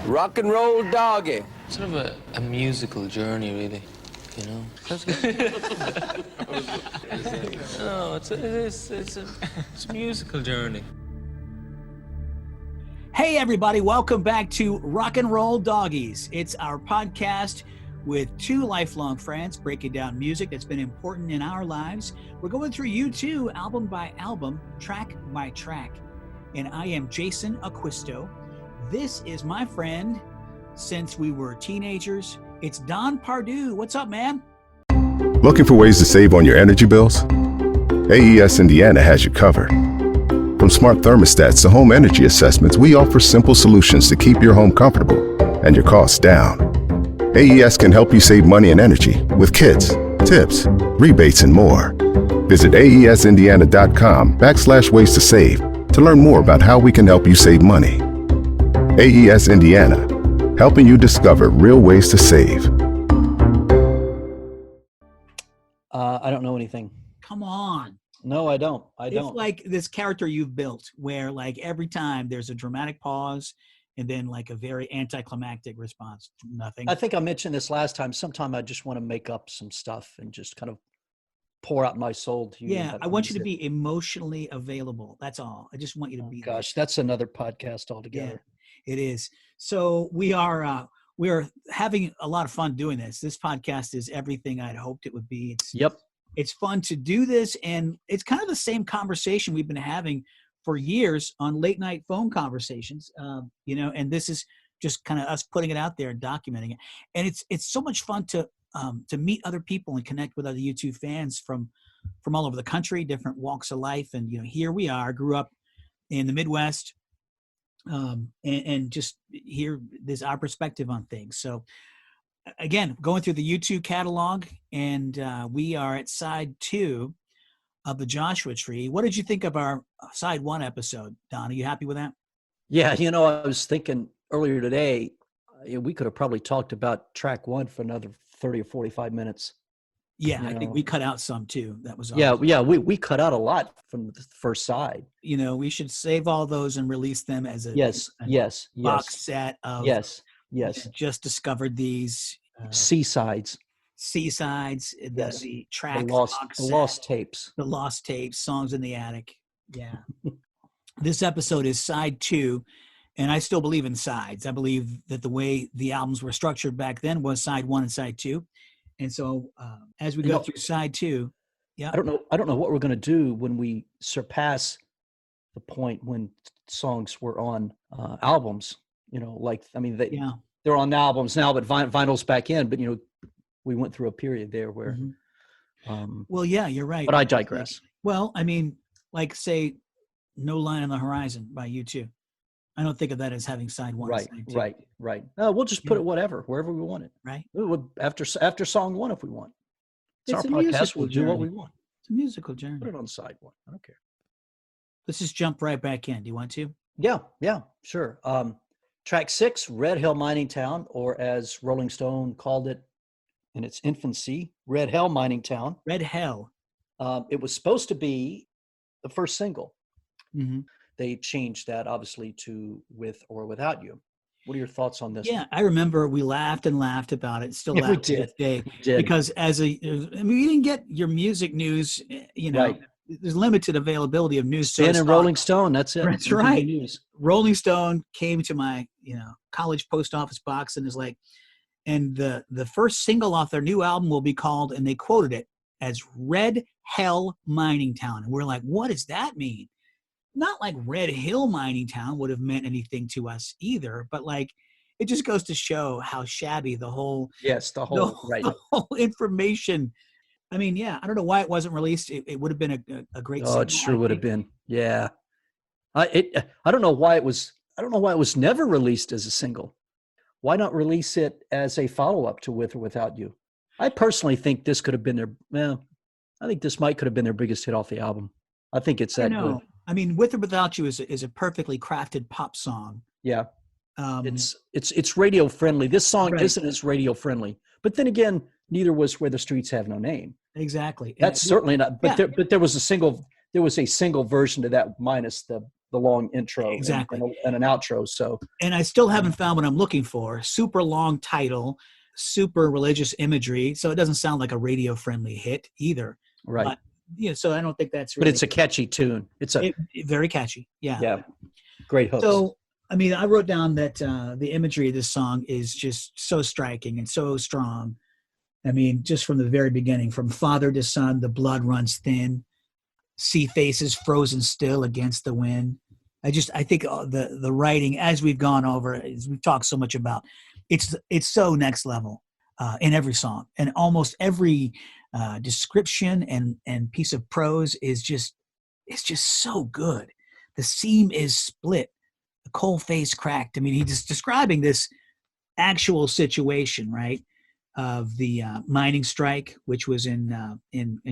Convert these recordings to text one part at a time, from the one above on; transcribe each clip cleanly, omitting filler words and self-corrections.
Rock and roll doggy. Sort of a musical journey, really, you know? No, it's a musical journey. Hey everybody, welcome back to Rock and Roll Doggies. It's our podcast with two lifelong friends breaking down music that's been important in our lives. We're going through U2 album by album, track by track. And I am Jason Acquisto. This is my friend since we were teenagers. It's Don Pardue. What's up, man? Looking for ways to save on your energy bills? AES Indiana has you covered. From smart thermostats to home energy assessments, we offer simple solutions to keep your home comfortable and your costs down. AES can help you save money and energy with kits, tips, rebates, and more. Visit aesindiana.com/ways to save to learn more about how we can help you save money. AES Indiana, helping you discover real ways to save. I don't know anything. Come on. No, I don't. It's like this character you've built where like every time there's a dramatic pause and then like a very anticlimactic response. Nothing. I think I mentioned this last time. Sometime I just want to make up some stuff and just kind of pour out my soul to you. Yeah, I want you to be emotionally available. That's all. I just want you to be Gosh, that's another podcast altogether. Yeah, it is. So we are having a lot of fun doing this. This podcast is everything I'd hoped it would be. It's fun to do this, and it's kind of the same conversation we've been having for years on late night phone conversations, and this is just kind of us putting it out there and documenting it. And it's so much fun to meet other people and connect with other U2 fans from all over the country, different walks of life. And, here we are, grew up in the Midwest, and just hear this our perspective on things. So again, going through the U2 catalog, and we are at side 2 of the Joshua Tree. What did you think of our side 1 episode, Don? Are you happy with that? Yeah, I was thinking earlier today, we could have probably talked about track 1 for another 30 or 45 minutes. Yeah, I think we cut out some too. That was awesome. Yeah, we cut out a lot from the first side. We should save all those and release them as a box set of yes. Just discovered these C-sides, the track, the lost tapes, songs in the attic. Yeah. This episode is side 2, and I still believe in sides. I believe that the way the albums were structured back then was side 1 and side 2. And so as we go through side 2, yeah. I don't know what we're going to do when we surpass the point when songs were on albums. They're on albums now, but vinyl's back in. But we went through a period there where. Well, yeah, you're right. But I digress. Well, say, "No Line on the Horizon" by U2. I don't think of that as having side 1. Right, and side 2. right. No, we'll just put it wherever we want it. Right. After song 1, if we want. It's our podcast. We'll do what we want. It's a musical journey. Put it on side 1. I don't care. Let's just jump right back in. Do you want to? Yeah, sure. Track 6, Red Hell Mining Town, or as Rolling Stone called it in its infancy, Red Hell Mining Town. Red Hell. It was supposed to be the first single. Mm-hmm. They changed that, obviously, to With or Without You. What are your thoughts on this? Yeah, I remember we laughed and laughed about it. Still laugh to this day. We did. Because you didn't get your music news, Right. There's limited availability of news. Spin and Rolling Stone, that's it. That's right. News. Rolling Stone came to my, college post office box and is like, and the first single off their new album will be called, and they quoted it as Red Hell Mining Town. And we're like, what does that mean? Not like Red Hill Mining Town would have meant anything to us either, but like it just goes to show how shabby the whole information. I mean, yeah, I don't know why it wasn't released. It would have been a great. Oh, it sure would have been. Yeah, I don't know why it was. I don't know why it was never released as a single. Why not release it as a follow-up to With or Without You? I personally think this could have been their. Well, I think this could have been their biggest hit off the album. I think it's that good. I mean, With or Without You is a perfectly crafted pop song. Yeah, it's radio friendly. This song isn't as radio friendly, but then again, neither was Where the Streets Have No Name. Exactly. That's certainly not. But there was a single. There was a single version to that minus the the long intro Exactly. and an outro. So, and I still haven't found what I'm looking for. Super long title, super religious imagery. So it doesn't sound like a radio friendly hit either. right. But, so I don't think that's But really. it's a catchy tune. It's very catchy. Yeah. Great hooks. So, I mean, I wrote down that the imagery of this song is just so striking and so strong. I mean, just from the very beginning, from father to son, the blood runs thin, see faces frozen still against the wind. I think the writing, as we've gone over, as we've talked so much about, it's so next level in every song, and almost every description and piece of prose is just so good. The seam is split, the coal face cracked. I mean, he's describing this actual situation, right, of the mining strike, which was in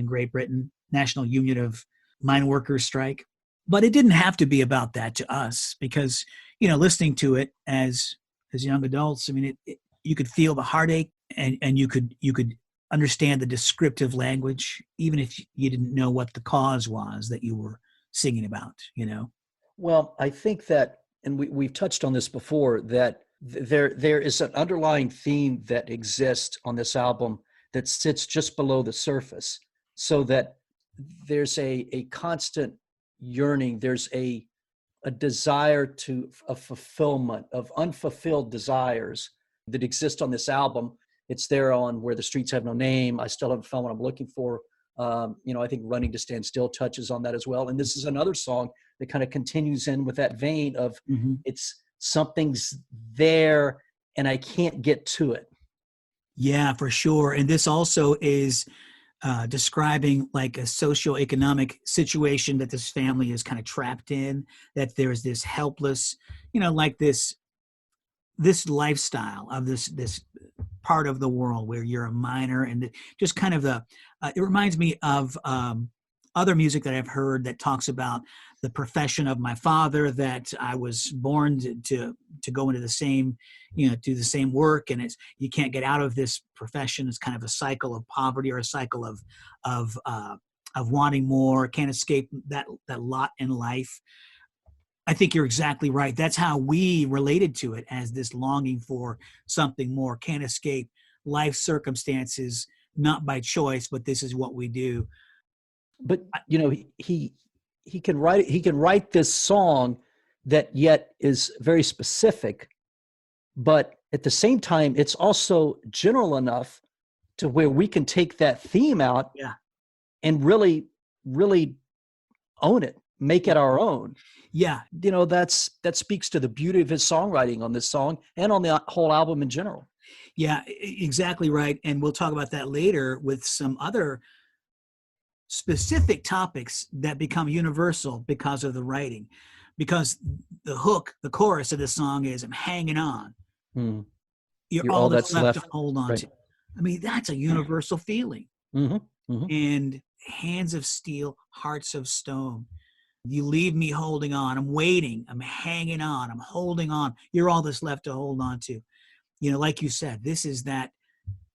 Great Britain, National Union of Mine Workers strike. But it didn't have to be about that to us, because, listening to it as young adults, I mean, you could feel the heartache, and you could understand the descriptive language, even if you didn't know what the cause was that you were singing about, Well, I think that, and we've touched on this before, that there is an underlying theme that exists on this album that sits just below the surface, so that there's a constant yearning. There's a desire a fulfillment of unfulfilled desires that exist on this album. It's there on Where the Streets Have No Name. I Still Haven't Found What I'm Looking For. I think Running to Stand Still touches on that as well. And this is another song that kind of continues in with that vein of it's something's there and I can't get to it. Yeah, for sure. And this also is describing like a socioeconomic situation that this family is kind of trapped in, that there's this helpless, like this lifestyle of this part of the world where you're a miner, and just kind of it reminds me of other music that I've heard that talks about the profession of my father, that I was born to go into the same, do the same work, and you can't get out of this profession. It's kind of a cycle of poverty, or a cycle of wanting more, can't escape that lot in life. I think you're exactly right. That's how we related to it, as this longing for something more, can't escape life circumstances, not by choice, but this is what we do. But he can write this song that yet is very specific, but at the same time it's also general enough to where we can take that theme out and really own it, make it our own. Yeah. That speaks to the beauty of his songwriting on this song and on the whole album in general. Yeah, exactly right. And we'll talk about that later with some other specific topics that become universal because of the writing. Because the hook, the chorus of this song is, I'm hanging on. You're all that's left to hold on to. I mean, that's a universal feeling. And hands of steel, hearts of stone. You leave me holding on. I'm waiting. I'm hanging on. I'm holding on. You're all that's left to hold on to. Like you said, this is that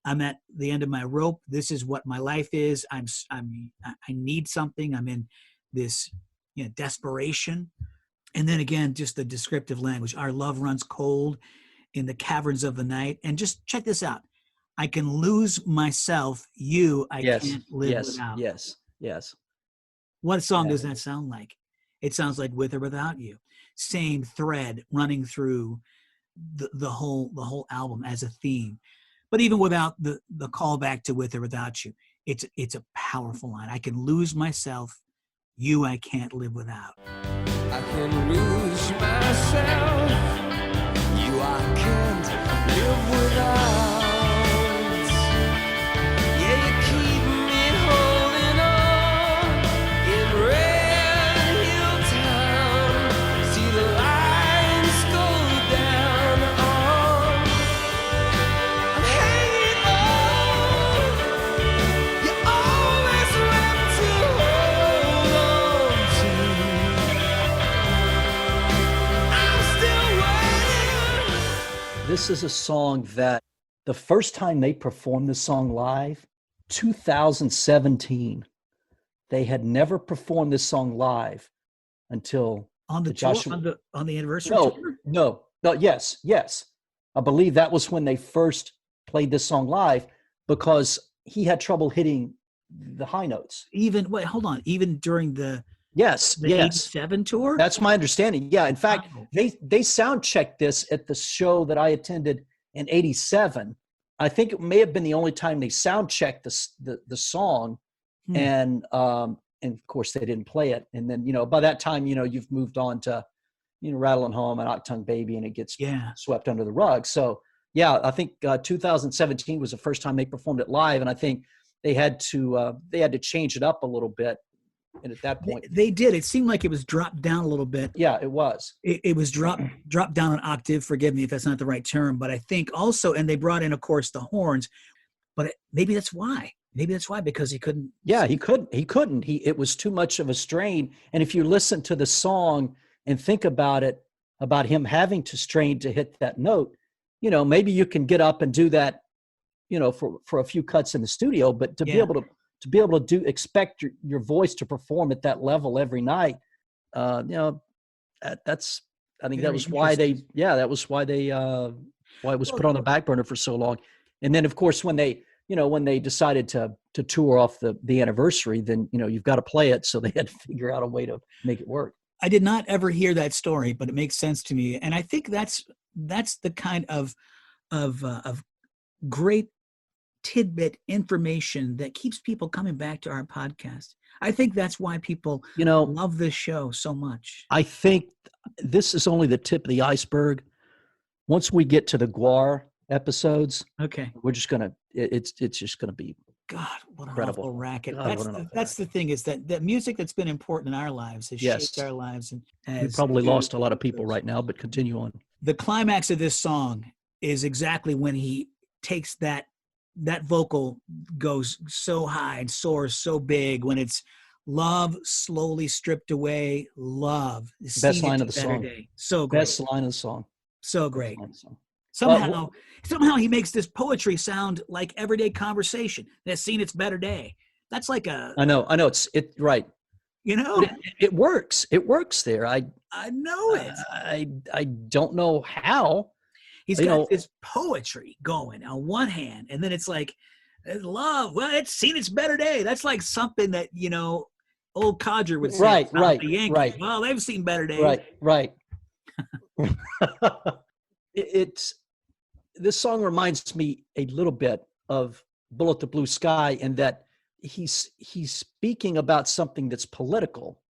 I'm at the end of my rope. This is what my life is. I need something. I'm in this desperation. And then again, just the descriptive language. Our love runs cold in the caverns of the night. And just check this out. I can lose myself. I can't live without. Yes. What song does that sound like? It sounds like With or Without You. Same thread running through the whole album as a theme. But even without the callback to With or Without You, it's a powerful line. I can lose myself. I can't live without. I can lose myself. I can't live without. Yeah, you keep me holding on in Red Hill Town. See the lines go down on. I'm hanging on. You always left to hold on to. I'm still waiting. This is a song that the first time they performed this song live, 2017, they had never performed this song live until On the tour, on the anniversary tour? No. Yes. I believe that was when they first played this song live because he had trouble hitting the high notes. Hold on. Even during the Yes. 87 tour? That's my understanding. Yeah. In fact, they sound checked this at the show that I attended in 87. I think it may have been the only time they sound checked the song. And of course they didn't play it. And then, by that time, you've moved on to, Rattling Home and Octung Baby, and it gets swept under the rug. So yeah, I think 2017 was the first time they performed it live. And I think they had to change it up a little bit. And at that point they did. It seemed like it was dropped down a little bit. Yeah, it was. It was dropped down an octave. Forgive me if that's not the right term, but I think also, and they brought in, of course, the horns, but maybe that's why. Because he couldn't. Yeah, he couldn't. It was too much of a strain. And if you listen to the song and think about it, about him having to strain to hit that note, maybe you can get up and do that, for a few cuts in the studio, but to be able to expect your voice to perform at that level every night, I think that was why why it was put on the back burner for so long. And then of course, when they decided to tour off the anniversary, then, you've got to play it. So they had to figure out a way to make it work. I did not ever hear that story, but it makes sense to me. And I think that's the kind of great tidbit information that keeps people coming back to our podcast. I think that's why people love this show so much. I think this is only the tip of the iceberg. Once we get to the Guar episodes, we're just gonna it's just gonna be what an incredible. Awful racket. That's the thing, is that music that's been important in our lives has shaped our lives, and we probably lost a lot of people right now, but continue on. The climax of this song is exactly when he takes that vocal, goes so high and soars so big, when it's love slowly stripped away, love. Best line of the song. So great. Best line of the song. So great. Somehow he makes this poetry sound like everyday conversation. That's seen its better day. That's like I know. It's right. But it works. It works there. I know it. I don't know how. He's got this poetry going on one hand, and then it's like love. Well, it's seen its better day. That's like something that old Codger would say. Right. The Yankees. Right. Well, they've seen better days. Right. This song reminds me a little bit of Bullet the Blue Sky, in that he's speaking about something that's political,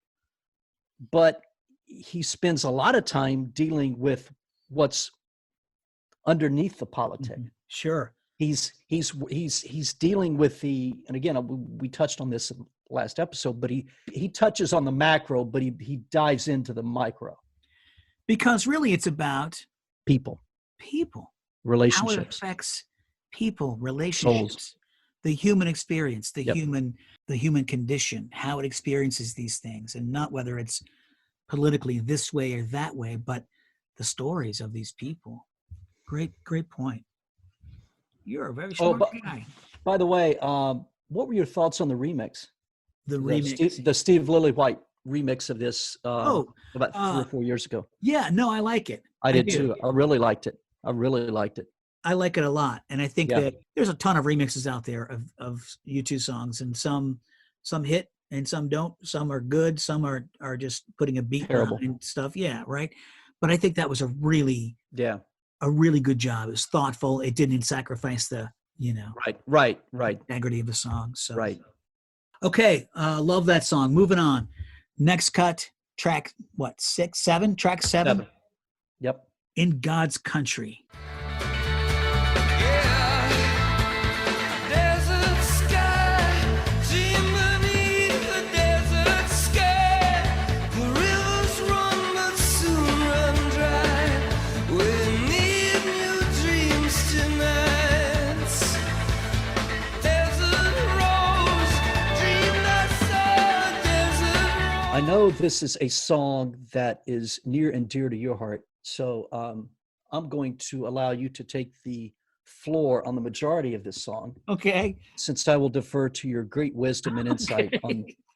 but he spends a lot of time dealing with what's underneath the politic. Mm-hmm. Sure. He's dealing with and again, we touched on this in the last episode, but he touches on the macro, but he dives into the micro. Because really it's about people, relationships. How it affects people, relationships, souls. The human experience, the human condition, how it experiences these things, and not whether it's politically this way or that way, but the stories of these people. Great point. You're a very smart guy. By the way, what were your thoughts on the remix? The Steve Lillywhite remix of this about 3 or 4 years ago. Yeah, no, I like it. I did too. I really liked it. I like it a lot. And I think that there's a ton of remixes out there of U2 songs, and some hit and some don't. Some are good. Some are just putting a beat on and stuff. Yeah, right. But I think that was a really good job. It was thoughtful. It didn't sacrifice the, right. integrity of the song. So right. Okay. Love that song. Moving on. Next cut, track, what, 6, 7? Track 7? Yep. In God's Country. I know this is a song that is near and dear to your heart, so I'm going to allow you to take the floor on the majority of this song. Okay. Since I will defer to your great wisdom and insight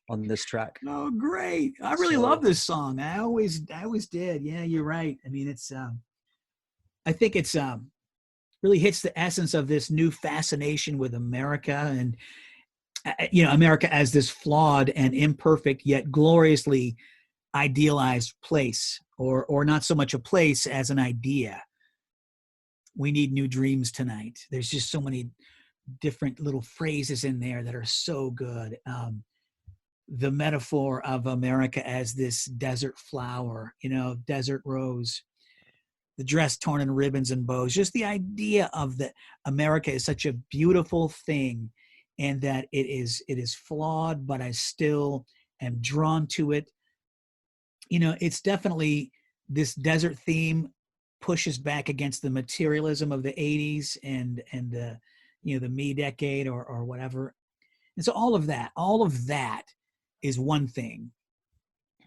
on this track. Oh, great. I really love this song. I always did. Yeah, you're right. I mean, I think it's really hits the essence of this new fascination with America and, America as this flawed and imperfect yet gloriously idealized place, or not so much a place as an idea. We need new dreams tonight. There's just so many different little phrases in there that are so good. The metaphor of America as this desert flower, desert rose, the dress torn in ribbons and bows, just the idea of that America is such a beautiful thing, and that it is flawed, but I still am drawn to it. It's definitely, this desert theme pushes back against the materialism of the 80s and the me decade or whatever. And so all of that is one thing,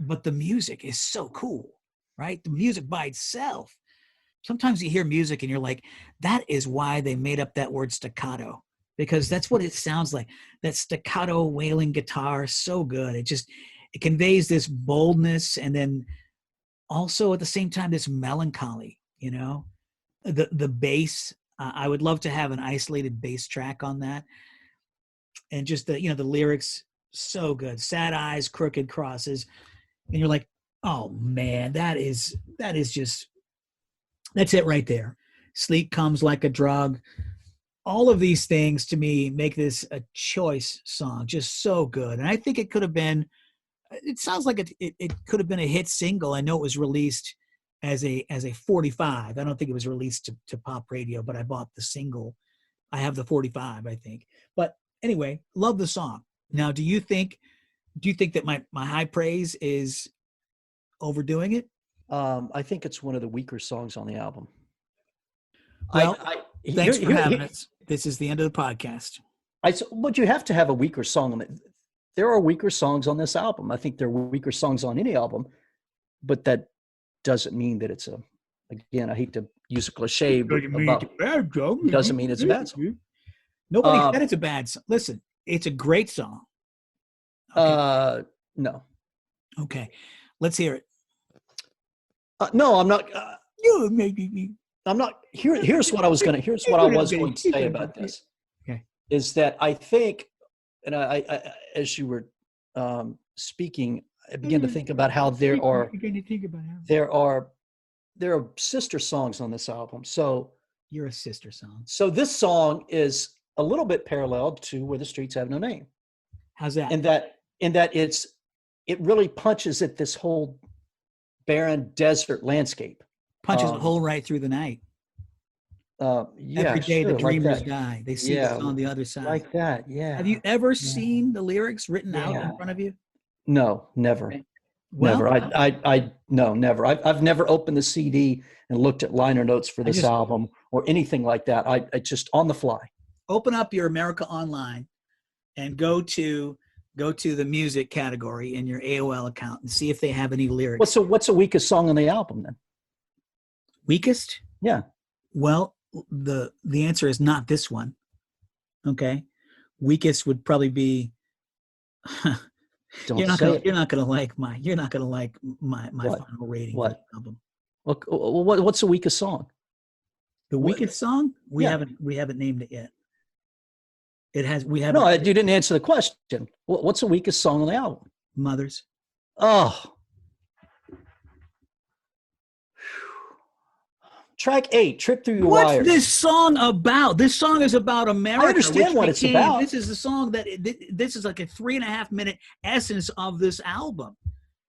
but the music is so cool, right? The music by itself. Sometimes you hear music and you're like, that is why they made up that word staccato, because that's what it sounds like. That staccato wailing guitar, so good. It conveys this boldness, and then also at the same time, this melancholy, the bass. I would love to have an isolated bass track on that. And just the lyrics, so good. Sad eyes, crooked crosses. And you're like, oh man, that is just, that's it right there. Sleep comes like a drug. All of these things to me make this a choice song, just so good. And I think it could have been, it sounds like it could have been a hit single. I know it was released as a 45. I don't think it was released to pop radio, but I bought the single. I have the 45, I think. But anyway, love the song. Now, do you think that my high praise is overdoing it? I think it's one of the weaker songs on the album. Well, thanks for having us. This is the end of the podcast. But you have to have a weaker song on it. There are weaker songs on this album. I think there are weaker songs on any album, but that doesn't mean that it's again, I hate to use a cliche, but doesn't mean it's a bad song. Nobody said it's a bad song. Listen, it's a great song. Okay. No. Okay. Let's hear it. No, I'm not. I'm not. Here's what I was going to say about this. Okay. Is that I think, and I as you were speaking, I began to think about how there are sister songs on this album. So you're a sister song. So this song is a little bit paralleled to Where the Streets Have No Name. How's that? In that it really punches at this whole barren desert landscape. Punches a hole right through the night. Every day the dreamers die. They see us on the other side. Like that, yeah. Have you ever seen the lyrics written out in front of you? No, never. Okay. Well, never. No, never. I've never opened the CD and looked at liner notes for this album or anything like that. I just on the fly. Open up your America Online and go to the music category in your AOL account and see if they have any lyrics. What's the weakest song on the album then? Weakest? Yeah. Well, the answer is not this one. Okay. Weakest would probably be you're not gonna like my final rating for the album. What's the weakest song? The weakest song? We haven't named it yet. No, you didn't answer the question. What's the weakest song on the album? Mothers. Oh. Track 8, Trip Through Your Wires. What's this song about? This song is about America. I understand what it's about. This is the song this is like a 3.5 minute essence of this album.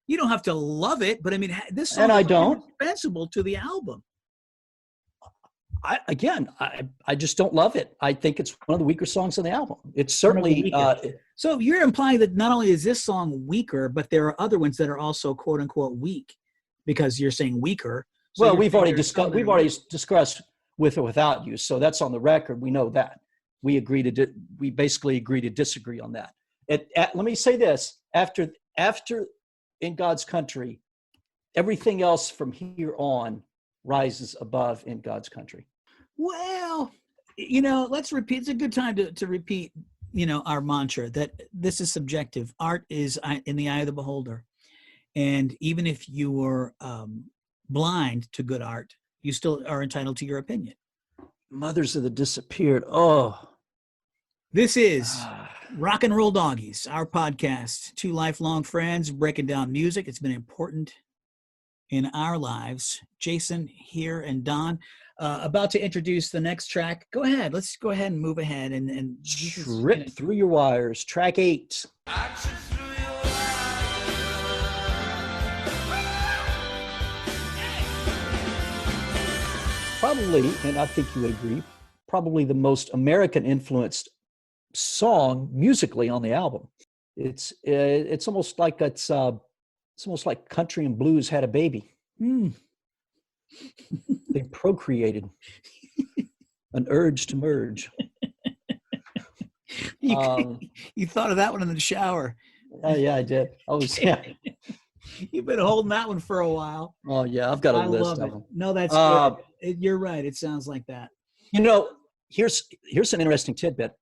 You don't have to love it, but I mean, this song is indispensable to the album. I just don't love it. I think it's one of the weaker songs on the album. It's certainly. So you're implying that not only is this song weaker, but there are other ones that are also quote unquote weak, because you're saying weaker. So well, we've already discussed With or Without You, so that's on the record. We know that. We basically agree to disagree on that. Let me say this: after In God's Country, everything else from here on rises above In God's Country. Well, let's repeat. It's a good time to repeat, our mantra that this is subjective. Art is in the eye of the beholder. And even if you were blind to good art, you still are entitled to your opinion. Mothers of the Disappeared. Oh. This is Rock and Roll Doggies, our podcast. Two lifelong friends breaking down music. It's been important in our lives. Jason here and Don about to introduce the next track. Go ahead. Let's go ahead and move ahead and Trip Through Your Wires, track 8. Probably, and I think you would agree, probably the most American influenced song musically on the album. It's almost like it's almost like country and blues had a baby. They procreated. An urge to merge. You thought of that one in the shower. Yeah, I did. Yeah. You've been holding that one for a while. Oh yeah, I've got a list of them. No, that's good. You're right. It sounds like that. Here's an interesting tidbit.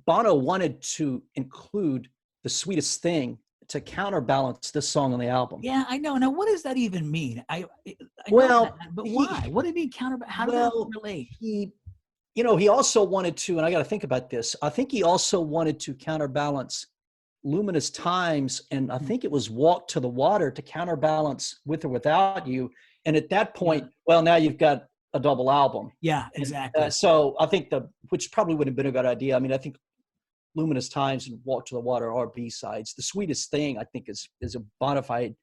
Bono wanted to include The Sweetest Thing to counterbalance this song on the album. Yeah, I know. Now, what does that even mean? I well, know that, but why? What do you mean counterbalance? How does that relate? He also wanted to, and I got to think about this. I think he also wanted to counterbalance Luminous Times, and I think it was Walk to the Water to counterbalance With or Without You. And at that point, well, now you've got a double album. Yeah, exactly. And, so I think which probably would have been a good idea. I mean, I think Luminous Times and Walk to the Water are B-sides. The Sweetest Thing, I think, is a bona fide.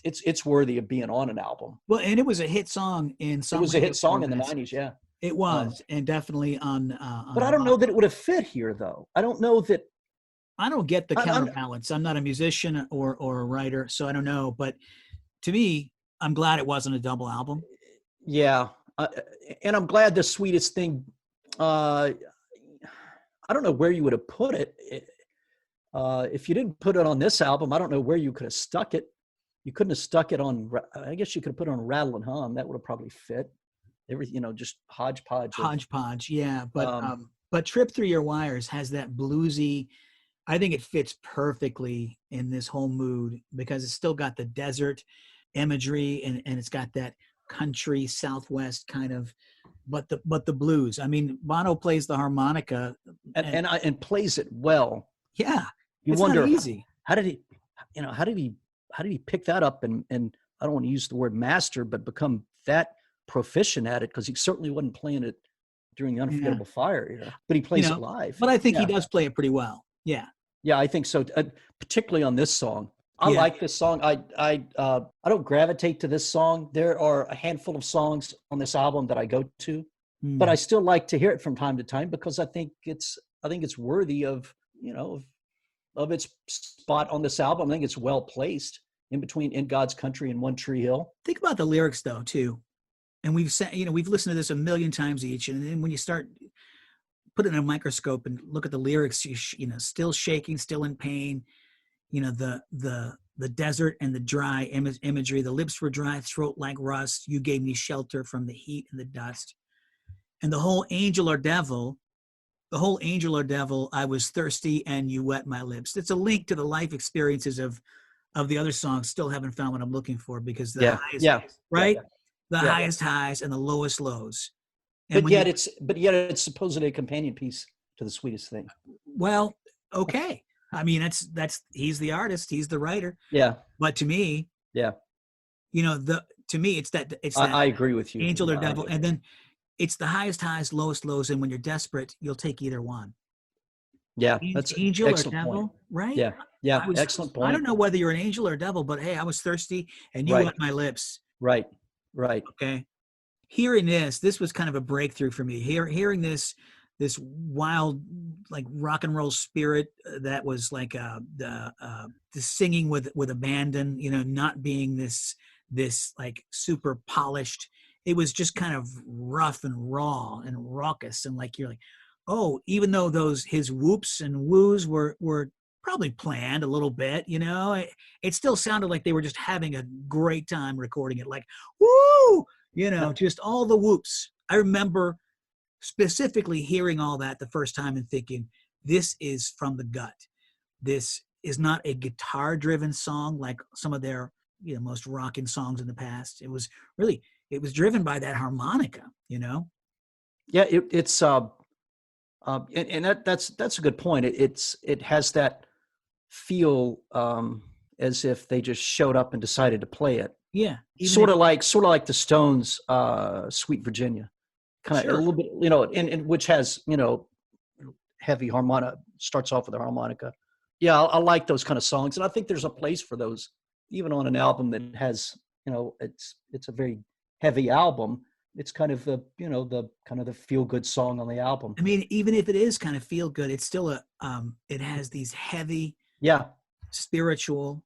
It's worthy of being on an album. Well, and it was a hit song in some. It was a hit song in the 90s, yeah. It was, and definitely on. But I don't know that it would have fit here, though. I don't know that. I don't get the counterbalance. I'm not a musician or a writer, so I don't know. But to me, I'm glad it wasn't a double album. Yeah, and I'm glad The Sweetest Thing. I don't know where you would have put it. If you didn't put it on this album, I don't know where you could have stuck it. You couldn't have stuck it on. I guess you could have put it on Rattle and Hum. That would have probably fit. Just hodgepodge. Hodgepodge, yeah. But Trip Through Your Wires has that bluesy. I think it fits perfectly in this whole mood because it's still got the desert imagery and it's got that country Southwest kind of, but the blues. I mean, Bono plays the harmonica and plays it well. Yeah, you it's wonder not easy. How did he pick that up and I don't want to use the word master, but become that proficient at it, because he certainly wasn't playing it during the Unforgettable Fire, but he plays it live. But I think he does play it pretty well. Yeah, I think so. Particularly on this song, I like this song. I don't gravitate to this song. There are a handful of songs on this album that I go to, but I still like to hear it from time to time because I think it's worthy of of its spot on this album. I think it's well placed in between In God's Country and One Tree Hill. Think about the lyrics though too. And we've said, we've listened to this a million times each. And then when you start putting a microscope and look at the lyrics, still shaking, still in pain, the desert and the dry imagery, the lips were dry, throat like rust. You gave me shelter from the heat and the dust. And the whole angel or devil, I was thirsty and you wet my lips. It's a link to the life experiences of the other songs. Still haven't found what I'm looking for because the highest highs and the lowest lows. And but yet it's supposedly a companion piece to The Sweetest Thing. Well, okay. I mean, that's he's the artist, he's the writer. Yeah. But to me, to me, it's that I agree with you. Angel or devil, and then it's the highest highs, lowest lows, and when you're desperate, you'll take either one. Yeah, that's angel or devil, point. Right? Yeah, excellent point. I don't know whether you're an angel or a devil, but hey, I was thirsty, and you wet my lips. Right. Okay. Hearing this was kind of a breakthrough for me. Hearing this wild, like rock and roll spirit that was like the singing with abandon, not being this like super polished. It was just kind of rough and raw and raucous, and like you're like, oh, even though his whoops and woos were probably planned a little bit, it still sounded like they were just having a great time recording it, like woo, just all the whoops. I remember specifically hearing all that the first time and thinking, this is from the gut. This is not a guitar-driven song like some of their most rocking songs in the past. It was driven by that harmonica. Yeah, it's and that's a good point. It has that feel as if they just showed up and decided to play it. Yeah, Sort of like the Stones' "Sweet Virginia," kind of Sure. a little bit, and which has heavy harmonica, starts off with a harmonica. Yeah, I like those kind of songs, and I think there's a place for those, even on an album that has, it's a very heavy album. It's kind of the the feel good song on the album. I mean, even if it is kind of feel good, it's still it has these heavy, spiritual,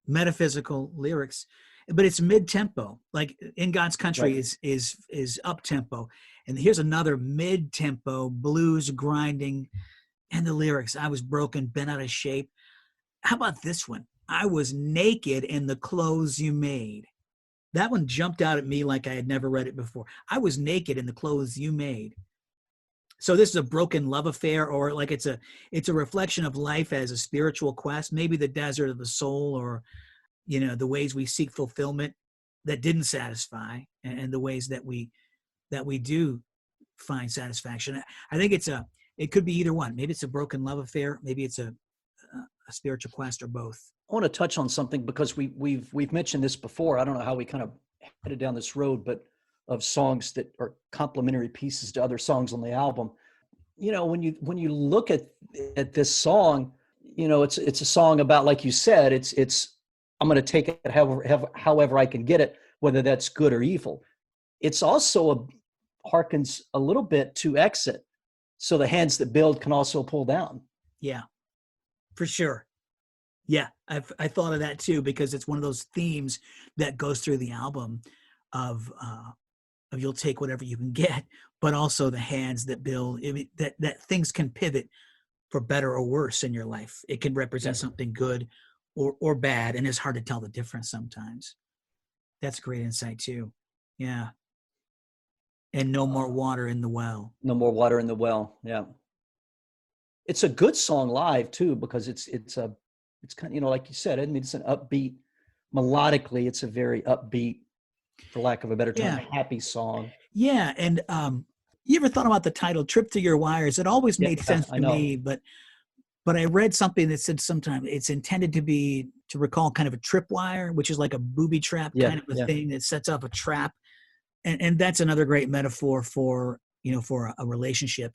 metaphysical lyrics, but it's mid tempo. Like In God's Country Right. is up tempo, and here's another mid tempo blues grinding, and the lyrics: "I was broken, bent out of shape." How about this one? "I was naked in the clothes you made." That one jumped out at me like I had never read it before. "I was naked in the clothes you made." So this is a broken love affair, or like it's a reflection of life as a spiritual quest, maybe the desert of the soul, or the ways we seek fulfillment that didn't satisfy, and the ways that we do find satisfaction. I think it could be either one. Maybe it's a broken love affair, maybe it's a spiritual quest, or both. I want to touch on something because we've mentioned this before. I don't know how we kind of headed down this road, but of songs that are complementary pieces to other songs on the album. When you look at this song, it's a song about, like you said, it's I'm going to take it however I can get it, whether that's good or evil. It's also harkens a little bit to Exit, so the hands that build can also pull down. Yeah, for sure. Yeah, I thought of that too, because it's one of those themes that goes through the album of you'll take whatever you can get, but also the hands that build. I mean, that things can pivot for better or worse in your life. It can represent something good or bad, and it's hard to tell the difference sometimes. That's great insight too. Yeah. And no more water in the well. No more water in the well. Yeah. It's a good song live too, because it's kind of, like you said, I mean, it's an upbeat, melodically, it's a very upbeat, for lack of a better term, happy song. Yeah. And you ever thought about the title "Trip Through Your Wires"? It always made sense to me, but I read something that said sometimes it's intended to recall kind of a tripwire, which is like a booby trap kind of a thing that sets up a trap. And that's another great metaphor for a relationship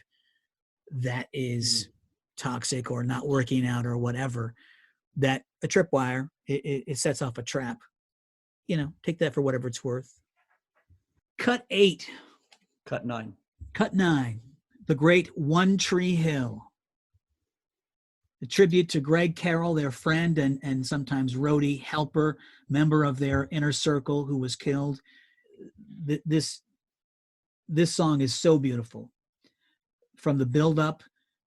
that is toxic or not working out or whatever. That a tripwire, it sets off a trap. Take that for whatever it's worth. Cut 8. Cut 9. Cut 9. The great One Tree Hill. A tribute to Greg Carroll, their friend and sometimes roadie, helper, member of their inner circle, who was killed. This song is so beautiful, from the build up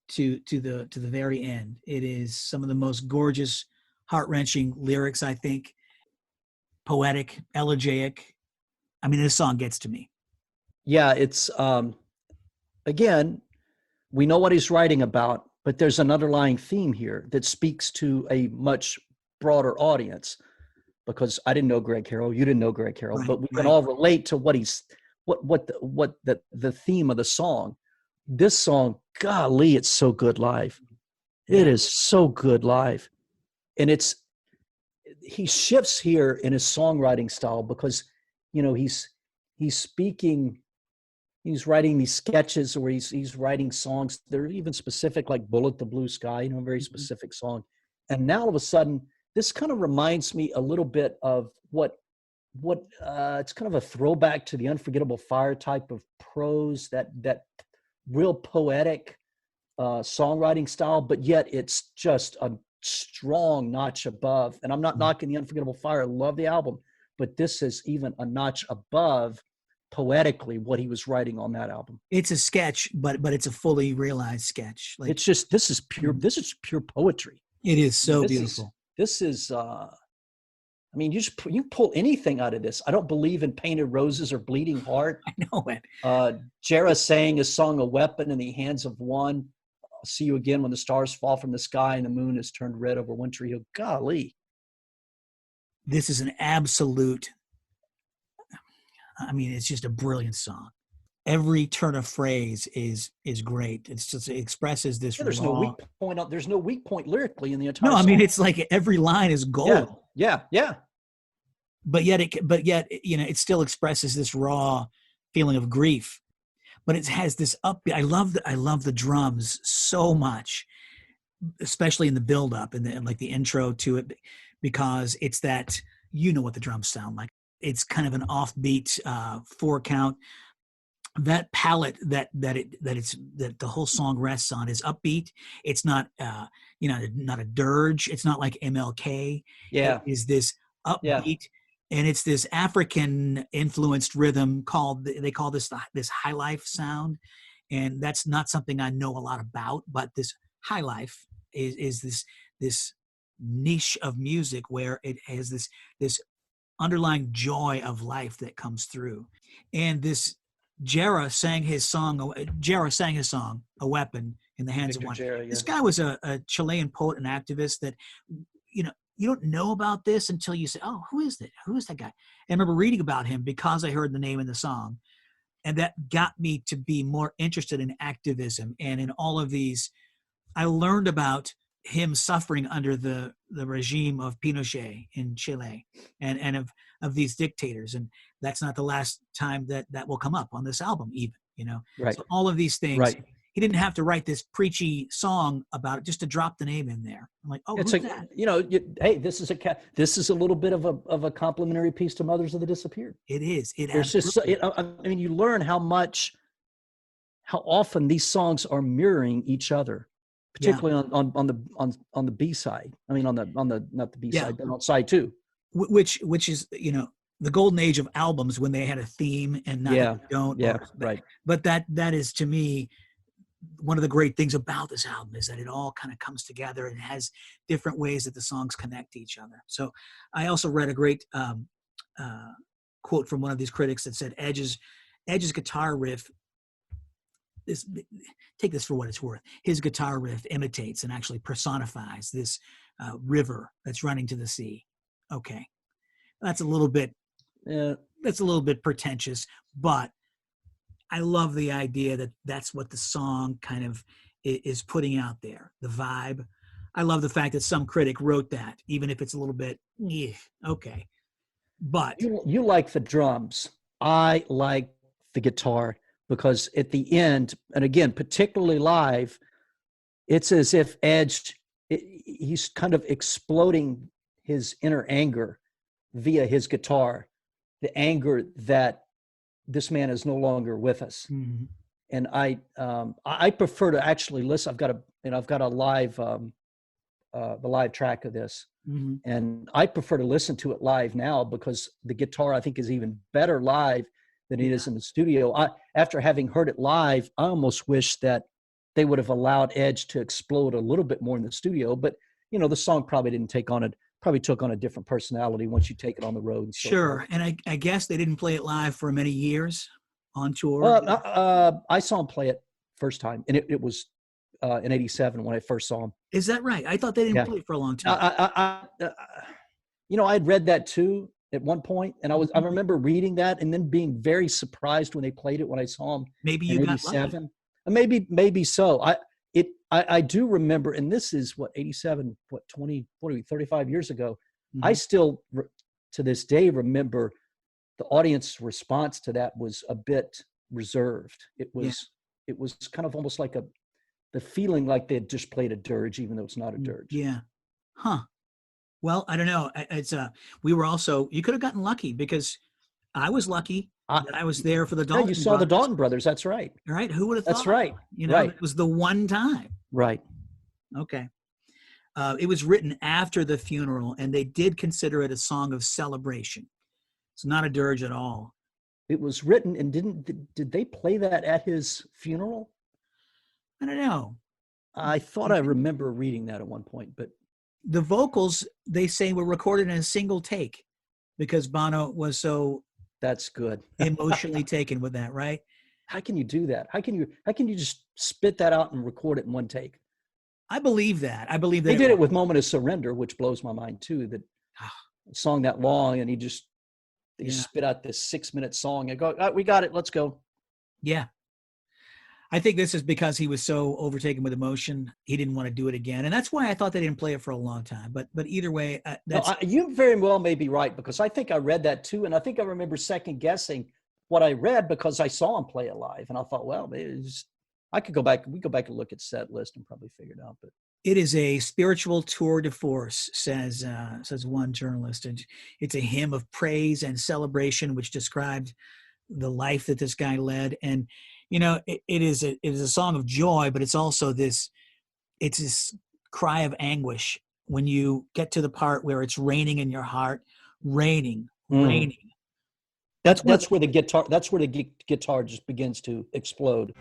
to the very end. It is some of the most gorgeous, heart-wrenching lyrics, I think. Poetic, elegiac. I mean, this song gets to me. Yeah, it's again, we know what he's writing about, but there's an underlying theme here that speaks to a much broader audience. Because I didn't know Greg Carroll, you didn't know Greg Carroll, but we can all relate to what the theme of the song. This song, golly, it's so good live. It is so good live. And he shifts here in his songwriting style, because he's speaking, he's writing these sketches, or he's writing songs that are even specific, like Bullet the Blue Sky, a very specific song. And now all of a sudden, this kind of reminds me a little bit of what it's kind of a throwback to the Unforgettable Fire type of prose, that real poetic songwriting style, but yet it's just a strong notch above. And I'm not knocking the Unforgettable Fire. I love the album, but this is even a notch above poetically what he was writing on that album. It's a sketch, but it's a fully realized sketch. Like, it's just, this is pure poetry. It is so beautiful. This is, I mean, you can pull anything out of this. I don't believe in Painted Roses or Bleeding Heart. I know it. Jarrah saying a song, a weapon in the hands of one. see you again when the stars fall from the sky and the moon is turned red over One Tree Hill. Golly. This is an absolute, I mean, it's just a brilliant song. Every turn of phrase is great. It's just, it expresses this there's raw. no weak point. There's no weak point lyrically in the entire No, I song. mean, it's like every line is gold. Yeah. But yet, you know, it still expresses this raw feeling of grief. But it has this upbeat. I love the drums so much, especially in the build-up and like the intro to it, because it's that, you know what the drums sound like. It's kind of an offbeat 4-count. That palette that the whole song rests on is upbeat. It's not you know, not a dirge. It's not like MLK. Yeah. It is this upbeat. Yeah. And it's this African influenced rhythm they call this high life sound. And that's not something I know a lot about, but this high life is this niche of music where it has this underlying joy of life that comes through. And this Jarrah sang his song, A Weapon in the Hands Victor of One. Jarrah, yeah. This guy was a Chilean poet and activist that, you know, you don't know about this until you say, oh, who is that? Who is that guy? And I remember reading about him because I heard the name in the song. And that got me to be more interested in activism and in all of these. I learned about him suffering under the regime of Pinochet in Chile and of these dictators. And that's not the last time that will come up on this album even, you know? Right. So all of these things. Right. He didn't have to write this preachy song about it just to drop the name in there. I'm like, oh, It's who's like, that? you know, hey, this is a little bit of a complimentary piece to Mothers of the Disappeared. It is. There's just, I mean, you learn how often these songs are mirroring each other, particularly on the B side. I mean, on the not the B side, but on side 2. Which is, you know, the golden age of albums when they had a theme and not don't. Yeah, right. But that is, to me, one of the great things about this album is that it all kind of comes together and has different ways that the songs connect to each other. So I also read a great quote from one of these critics that said Edge's guitar riff, take this for what it's worth, his guitar riff imitates and actually personifies this river that's running to the sea. Okay. That's a little bit pretentious, but I love the idea that that's what the song kind of is putting out there, the vibe. I love the fact that some critic wrote that, even if it's a little bit, okay. But you like the drums. I like the guitar because at the end, and again, particularly live, it's as if Edge, he's kind of exploding his inner anger via his guitar, the anger that this man is no longer with us. mm-hmm. And I prefer to actually listen. I've got a live, the live track of this, Mm-hmm. and I prefer to listen to it live now because the guitar I think is even better live than it is in the studio. After having heard it live, I almost wish that they would have allowed Edge to explode a little bit more in the studio. But you know, the song probably took on a different personality once you take it on the road. And so Sure. forth. And I guess they didn't play it live for many years on tour. I saw him play it first time, and it was in '87 when I first saw him. Is that right? I thought they didn't play it for a long time. You know, I'd read that too at one point, and I remember reading that and then being very surprised when they played it when I saw him. Maybe you got lucky. Maybe so. I do remember, and this is 87, 35 years ago. Mm-hmm. I still, to this day, remember the audience response to that was a bit reserved. It was kind of almost like the feeling like they had just played a dirge, even though it's not a dirge. Yeah. Huh. Well, I don't know. We were also, you could have gotten lucky because I was lucky that I was there for the Dalton You saw Brothers. the Dalton Brothers. That's right. Right. Who would have thought? That's right. You know, right. It was the one time. Right. Okay. It was written after the funeral, and they did consider it a song of celebration. It's not a dirge at all. It was written, and did they play that at his funeral? I don't know. I thought I remember reading that at one point, but the vocals, they say, were recorded in a single take because Bono was so that's good emotionally taken with that, right? How can you do that? How can you just spit that out and record it in one take? I believe that. I believe that He did it with Moment of Surrender, which blows my mind too, that a song that long, and he just spit out this 6-minute song and go, we got it, let's go. Yeah. I think this is because he was so overtaken with emotion. He didn't want to do it again. And that's why I thought they didn't play it for a long time. But either way, you very well may be right, because I think I read that too. And I think I remember second guessing what I read because I saw him play it live. And I thought, well, I could go back. We go back and look at set list and probably figure it out. But it is a spiritual tour de force, says one journalist. And it's a hymn of praise and celebration, which describes the life that this guy led. And, it is a song of joy, but it's also this cry of anguish when you get to the part where it's raining in your heart, raining. That's where the guitar just begins to explode.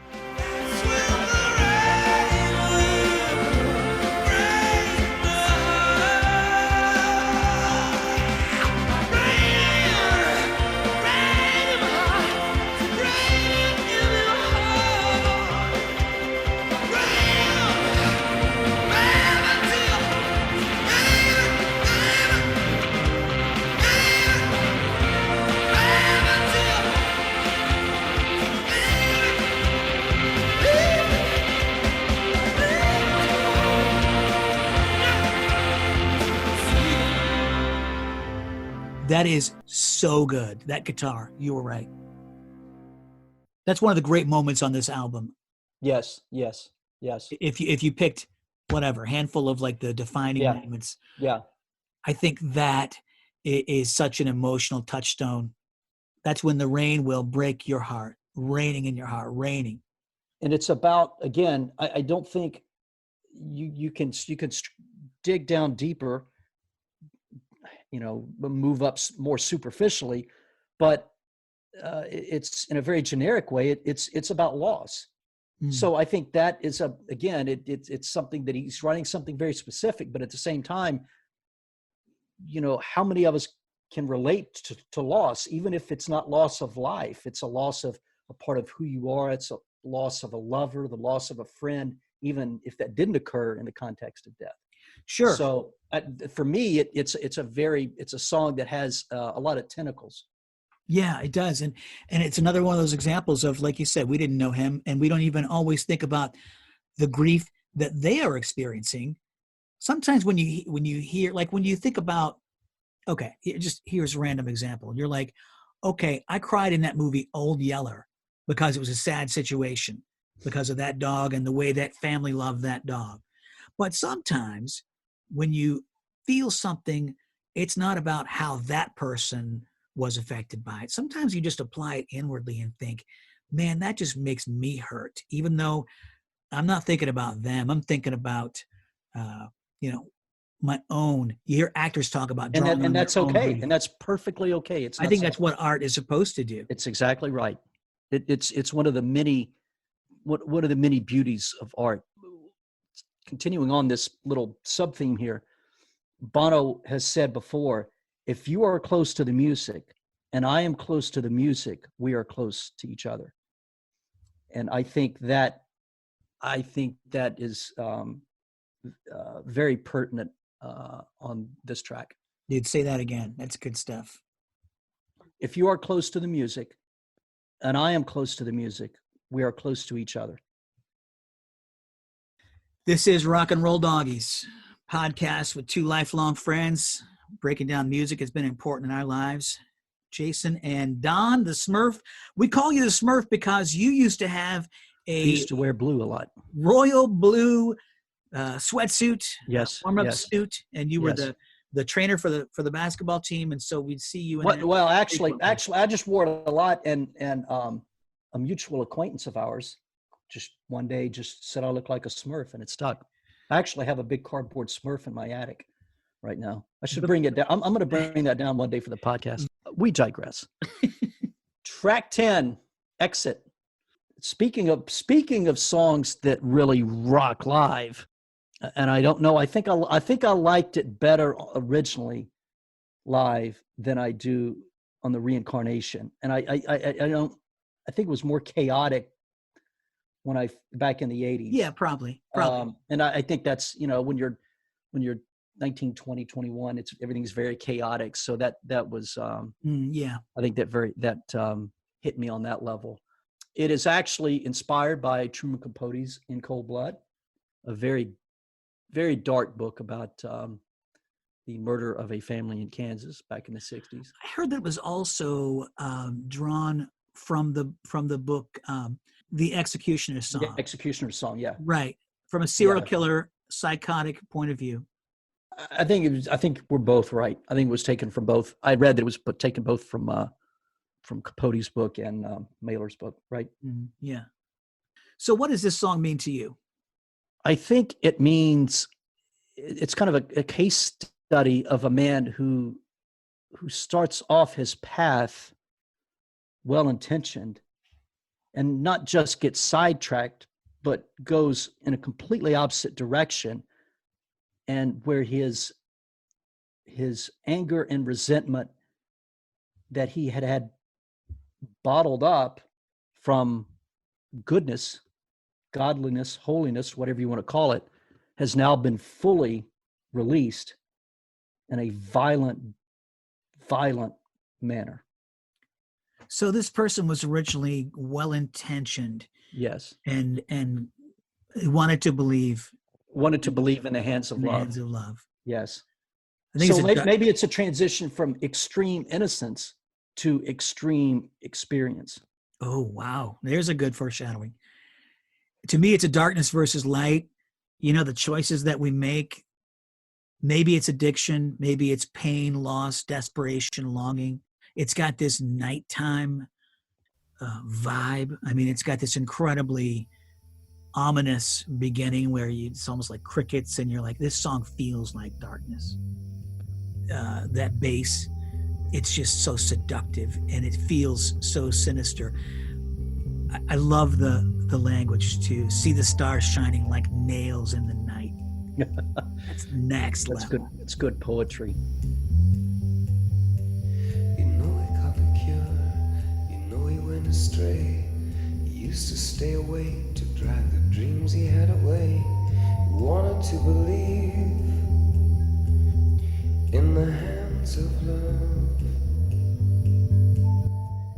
That is so good. That guitar, you were right. That's one of the great moments on this album. Yes. If you picked whatever handful of like the defining moments, I think that is such an emotional touchstone. That's when the rain will break your heart, raining in your heart, raining. And it's about, again, I don't think you can dig down deeper, move up more superficially, but it's in a very generic way. It's about loss. So I think that is it's something that he's writing something very specific, but at the same time, how many of us can relate to loss, even if it's not loss of life, it's a loss of a part of who you are. It's a loss of a lover, the loss of a friend, even if that didn't occur in the context of death. Sure. So for me, it's a song that has a lot of tentacles. Yeah, it does. And it's another one of those examples of, like you said, we didn't know him, and we don't even always think about the grief that they are experiencing. Sometimes when you hear, like when you think about, okay, here's a random example. You're like, okay, I cried in that movie Old Yeller because it was a sad situation because of that dog and the way that family loved that dog. But sometimes when you feel something, it's not about how that person was affected by it. Sometimes you just apply it inwardly and think, man, that just makes me hurt. Even though I'm not thinking about them, I'm thinking about, my own. You hear actors talk about drawing and that's okay. Grief. And that's perfectly okay. I think that's what art is supposed to do. It's exactly right. It's one of the many beauties of art. Continuing on this little sub theme here, Bono has said before, if you are close to the music and I am close to the music, we are close to each other. And I think that is very pertinent on this track. You'd say that again. That's good stuff. If you are close to the music and I am close to the music, we are close to each other. This is Rock and Roll Doggies, podcast with two lifelong friends. Breaking down music has been important in our lives. Jason and Don, the Smurf. We call you the Smurf because you used to have He used to wear blue a lot. Royal blue sweatsuit, warm-up suit, and you were the trainer for the basketball team, and so we'd see you. Actually, I just wore it a lot, and a mutual acquaintance of ours just one day just said I look like a Smurf, and it stuck. I actually have a big cardboard Smurf in my attic right now. I should bring it down. I'm going to bring that down one day for the podcast. We digress. Track 10, Exit. Speaking of songs that really rock live, and I don't know, I think I liked it better originally live than I do on the reincarnation. And I don't I think it was more chaotic when back in the 80s. Yeah, probably. And I think that's, when you're 19, 20, 21, everything's very chaotic. So that was, yeah. I think that hit me on that level. It is actually inspired by Truman Capote's In Cold Blood, a very, very dark book about the murder of a family in Kansas back in the 60s. I heard that was also drawn from the book, The Executioner's Song. The Executioner's Song, yeah. Right. From a serial killer, psychotic point of view. I think we're both right. I think it was taken from both. I read that it was taken both from Capote's book and Mailer's book, right? Yeah. So what does this song mean to you? I think it means it's kind of a case study of a man who starts off his path well-intentioned and not just gets sidetracked, but goes in a completely opposite direction, and where his anger and resentment that he had bottled up from goodness, godliness, holiness, whatever you want to call it, has now been fully released in a violent manner. So this person was originally well-intentioned. Yes. And wanted to believe in the hands of love. Hands of love. Yes. I think so maybe it's a transition from extreme innocence to extreme experience. Oh, wow. There's a good foreshadowing. To me, it's a darkness versus light. The choices that we make, maybe it's addiction, maybe it's pain, loss, desperation, longing. It's got this nighttime vibe. I mean, it's got this incredibly ominous beginning where it's almost like crickets and you're like, this song feels like darkness. That bass, it's just so seductive and it feels so sinister. I love the language to see the stars shining like nails in the night. That's next level. Good. It's good poetry. You know he got the cure, you know he went astray. He used to stay awake to drive the dreams he had away. He wanted to believe in the hands of love.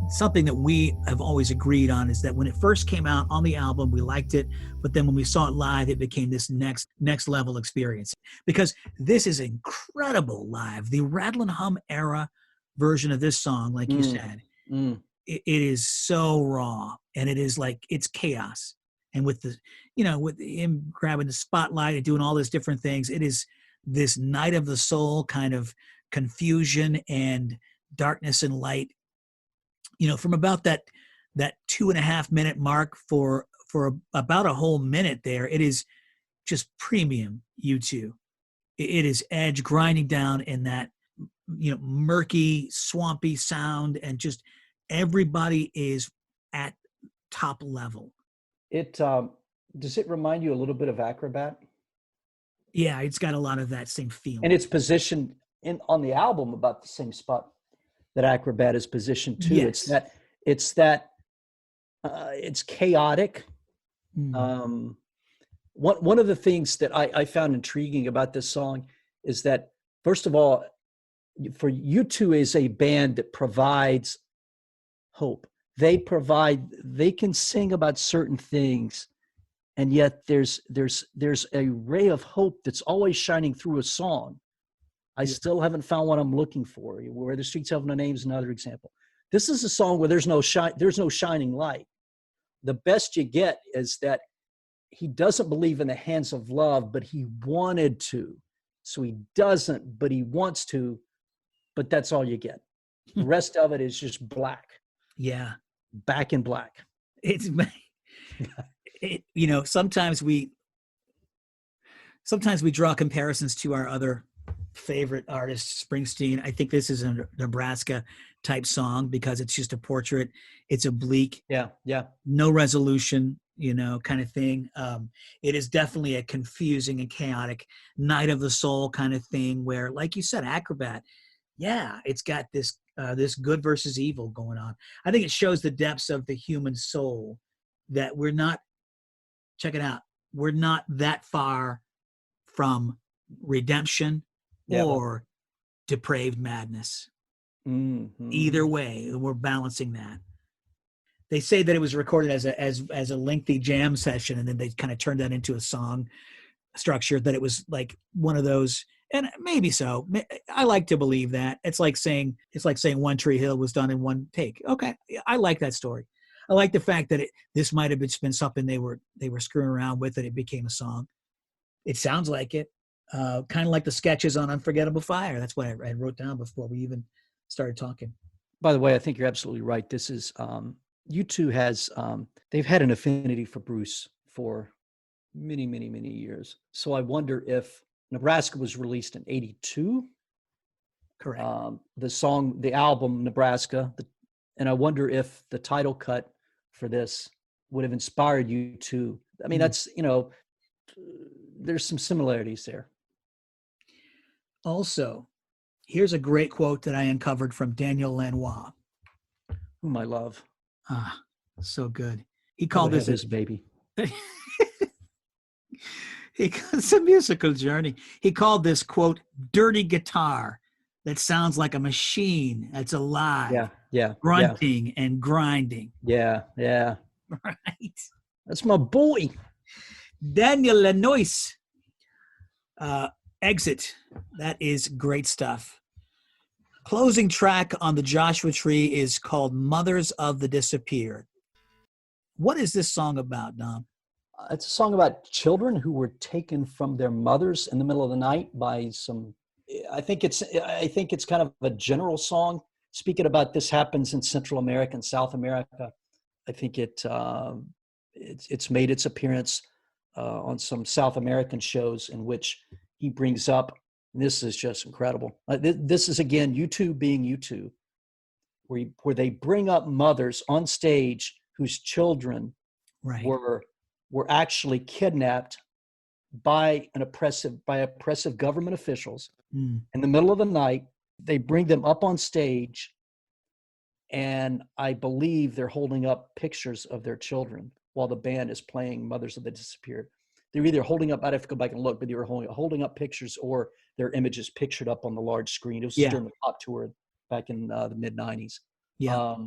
Something that we have always agreed on is that when it first came out on the album, we liked it, but then when we saw it live, it became this next level experience. Because this is incredible live. The Rattle and Hum era version of this song, like you said, it is so raw, and it is like, it's chaos. And with with him grabbing the spotlight and doing all these different things, it is this night of the soul kind of confusion and darkness and light. From about that 2.5 minute mark for about a whole minute there, it is just premium U2. It is Edge grinding down in that, murky, swampy sound, and just everybody is at top level. It does it remind you a little bit of Acrobat? Yeah, it's got a lot of that same feeling. And it's positioned on the album about the same spot that Acrobat is positioned to. Yes. It's chaotic. One of the things that I found intriguing about this song is that, first of all, for U2 is a band that provides hope. They can sing about certain things, and yet there's a ray of hope that's always shining through a song. I still haven't found what I'm looking for. Where the Streets Have No Name is another example. This is a song where there's no shining light. The best you get is that he doesn't believe in the hands of love, but he wanted to. So he doesn't, but he wants to, but that's all you get. The rest of it is just black. Yeah. Back in black. It's, sometimes we draw comparisons to our other favorite artist, Springsteen. I think this is a Nebraska type song because it's just a portrait. It's oblique. Yeah. No resolution, kind of thing. It is definitely a confusing and chaotic night of the soul kind of thing where, like you said, Acrobat, Yeah, it's got this good versus evil going on. I think it shows the depths of the human soul, that we're not, check it out, we're not that far from redemption Yeah. or depraved madness. Mm-hmm. Either way, we're balancing that. They say that it was recorded as a lengthy jam session, and then they kind of turned that into a song structure, that it was like one of those. And maybe so. I like to believe that. It's like saying One Tree Hill was done in one take. Okay, I like that story. I like the fact that this might have been something they were screwing around with, and it became a song. It sounds like it, kind of like the sketches on Unforgettable Fire. That's what I wrote down before we even started talking. By the way, I think you're absolutely right. This is U2 has they've had an affinity for Bruce for many, many, many years. So I wonder if Nebraska was released in '82. Correct. The album Nebraska, and I wonder if the title cut for this would have inspired U2. I mean, that's, there's some similarities there. Also, here's a great quote that I uncovered from Daniel Lanois, whom I love. Ah, so good. He called this his baby. It's a musical journey. He called this, quote, dirty guitar that sounds like a machine that's alive. Yeah. Grunting and grinding. Yeah. Right. That's my boy. Daniel Lanois. Exit. That is great stuff. Closing track on the Joshua Tree is called Mothers of the Disappeared. What is this song about, Dom? It's a song about children who were taken from their mothers in the middle of the night by some. I think it's kind of a general song speaking about this happens in Central America and South America. I think it's made its appearance on some South American shows in which he brings up. And this is just incredible. This is again U2 being U2, where they bring up mothers on stage whose children were actually kidnapped by oppressive government officials in the middle of the night. They bring them up on stage, and I believe they're holding up pictures of their children while the band is playing Mothers of the Disappeared. They're either holding up, I'd have to go back and look, but they were holding up pictures, or their images pictured up on the large screen. It was during the pop tour back in the mid 90s. Yeah.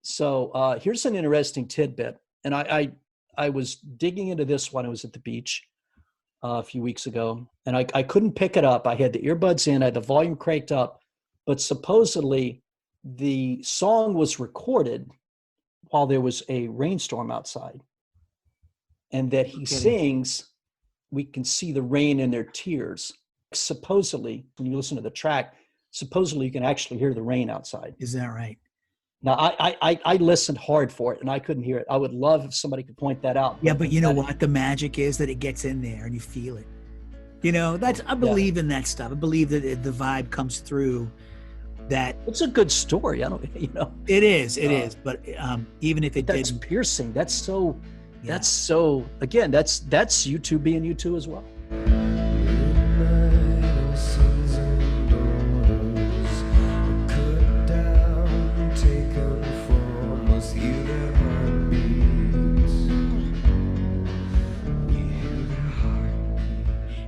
So here's an interesting tidbit. And I was digging into this when I was at the beach a few weeks ago, and I couldn't pick it up. I had the earbuds in, I had the volume cranked up, but supposedly the song was recorded while there was a rainstorm outside. And that he sings, we can see the rain in their tears. Supposedly, when you listen to the track, supposedly you can actually hear the rain outside. Is that right? Now, I listened hard for it, and I couldn't hear it. I would love if somebody could point that out. Yeah, but you know what? The magic is that it gets in there and you feel it. I believe in that stuff. I believe that the vibe comes through. That it's a good story. It is. But even if that's piercing. That's so. That's so. Again, that's U2 being U2 as well.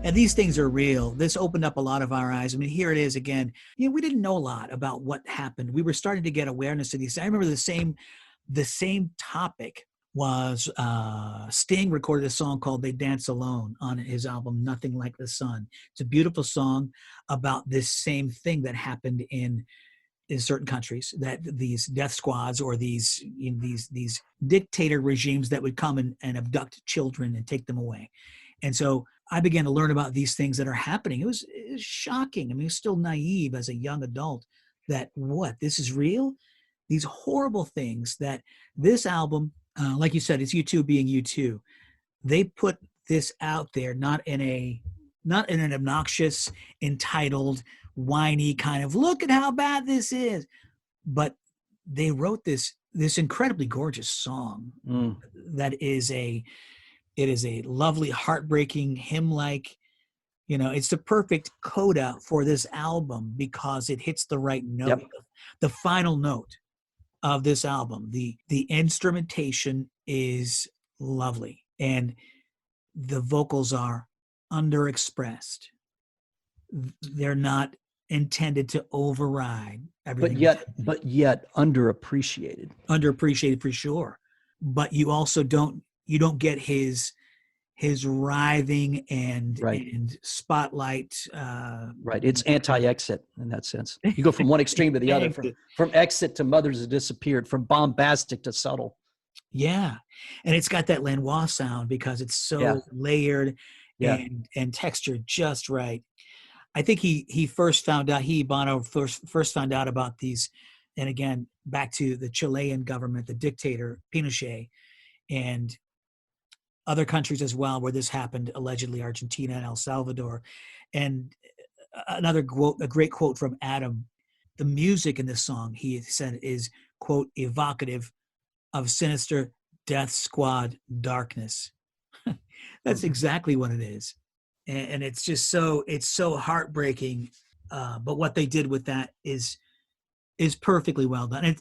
And these things are real. This opened up a lot of our eyes. I mean, here it is again. We didn't know a lot about what happened. We were starting to get awareness of these. I remember the same topic was Sting recorded a song called They Dance Alone on his album Nothing Like the Sun. It's a beautiful song about this same thing that happened in certain countries, that these death squads or these dictator regimes that would come and abduct children and take them away. And so I began to learn about these things that are happening. It was shocking. I mean, it was still naive as a young adult that this is real? These horrible things that this album, like you said, it's U2 being U2. They put this out there, not in an obnoxious, entitled, whiny kind of, look at how bad this is. But they wrote this incredibly gorgeous song that is a lovely, heartbreaking, hymn-like, It's the perfect coda for this album because it hits the right note, the final note of this album. The instrumentation is lovely, and the vocals are underexpressed. They're not intended to override everything. But yet underappreciated. Underappreciated for sure. But you also don't get his writhing and spotlight. Right. It's anti-Exit in that sense. You go from one extreme to the other, from Exit to Mothers Have Disappeared, from bombastic to subtle. Yeah. And it's got that Lanois sound because it's so layered and textured just right. I think Bono first found out about these, and again, back to the Chilean government, the dictator Pinochet, and other countries as well where this happened, allegedly Argentina and El Salvador. And a great quote from Adam, the music in this song, he said, is, quote, evocative of sinister death squad darkness. That's exactly what it is. And it's just so heartbreaking. But what they did with that is perfectly well done. And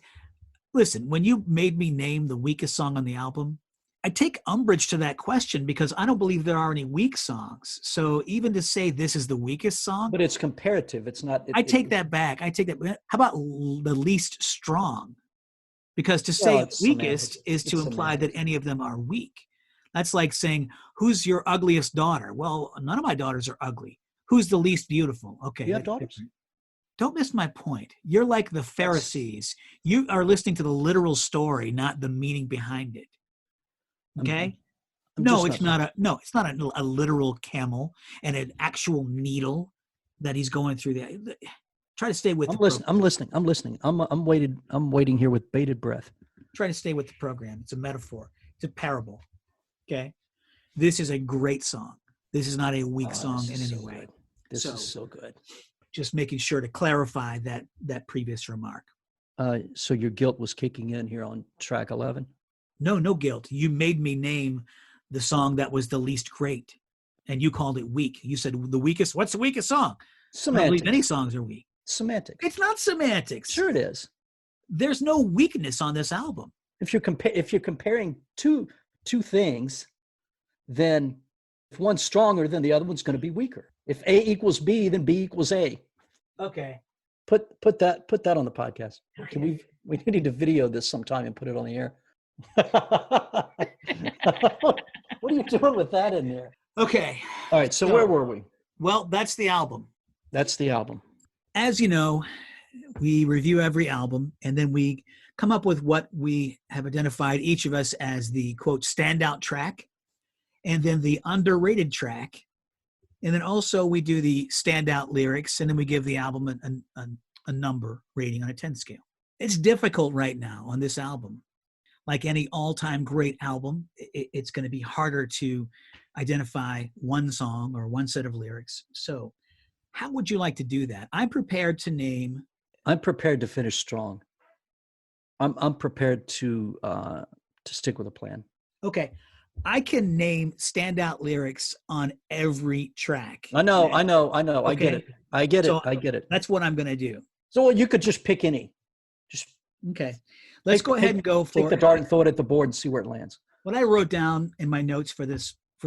listen, when you made me name the weakest song on the album, I take umbrage to that question because I don't believe there are any weak songs. So even to say this is the weakest song, but it's comparative. It's not. I take that back. How about the least strong? Because to say weakest is to imply that any of them are weak. That's like saying, who's your ugliest daughter? Well, none of my daughters are ugly. Who's the least beautiful? Okay. You have daughters? Different. Don't miss my point. You're like the Pharisees. You are listening to the literal story, not the meaning behind it. Okay? It's not a literal camel and an actual needle that he's going through there. Try to stay with I'm listening. I'm waiting here with bated breath. Try to stay with the program. It's a metaphor. It's a parable. Okay? This is a great song. This is not a weak song in any way. This is so good. Just making sure to clarify that previous remark. So your guilt was kicking in here on track 11? No guilt. You made me name the song that was the least great, and you called it weak. You said the weakest. What's the weakest song? Semantics. I don't believe any songs are weak. Semantics. It's not semantics. Sure it is. There's no weakness on this album. If you're comparing two things, then if one's stronger, then the other one's going to be weaker. If A equals B, then B equals A. Okay. Put that on the podcast. Okay. We need to video this sometime and put it on the air. What are you doing with that in there? Okay. All right. So where were we? Well, that's the album. That's the album. As you know, we review every album and then we come up with what we have identified each of us as the, quote, standout track, and then the underrated track. And then also we do the standout lyrics, and then we give the album a number rating on a 10 scale. It's difficult right now on this album. Like any all-time great album, it's going to be harder to identify one song or one set of lyrics. So how would you like to do that? I'm prepared to finish strong. I'm prepared to stick with a plan. Okay. I can name standout lyrics on every track. I know. Okay. I get it. That's what I'm going to do. So you could just pick any. Okay. Let's go ahead and go for take the dart and throw it at the board and see where it lands. What I wrote down in my notes for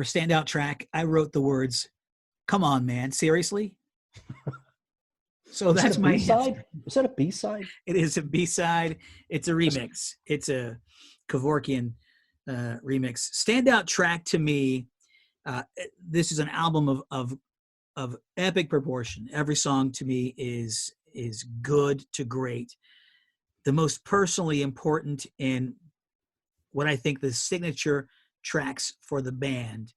standout track, I wrote the words, "Come on, man, seriously?" So that's my B-side. Is that a B-side? It is a B-side. It's a remix. It's a Kevorkian remix. Standout track to me. This is an album of epic proportion. Every song to me is good to great. The most personally important and what I think the signature tracks for the band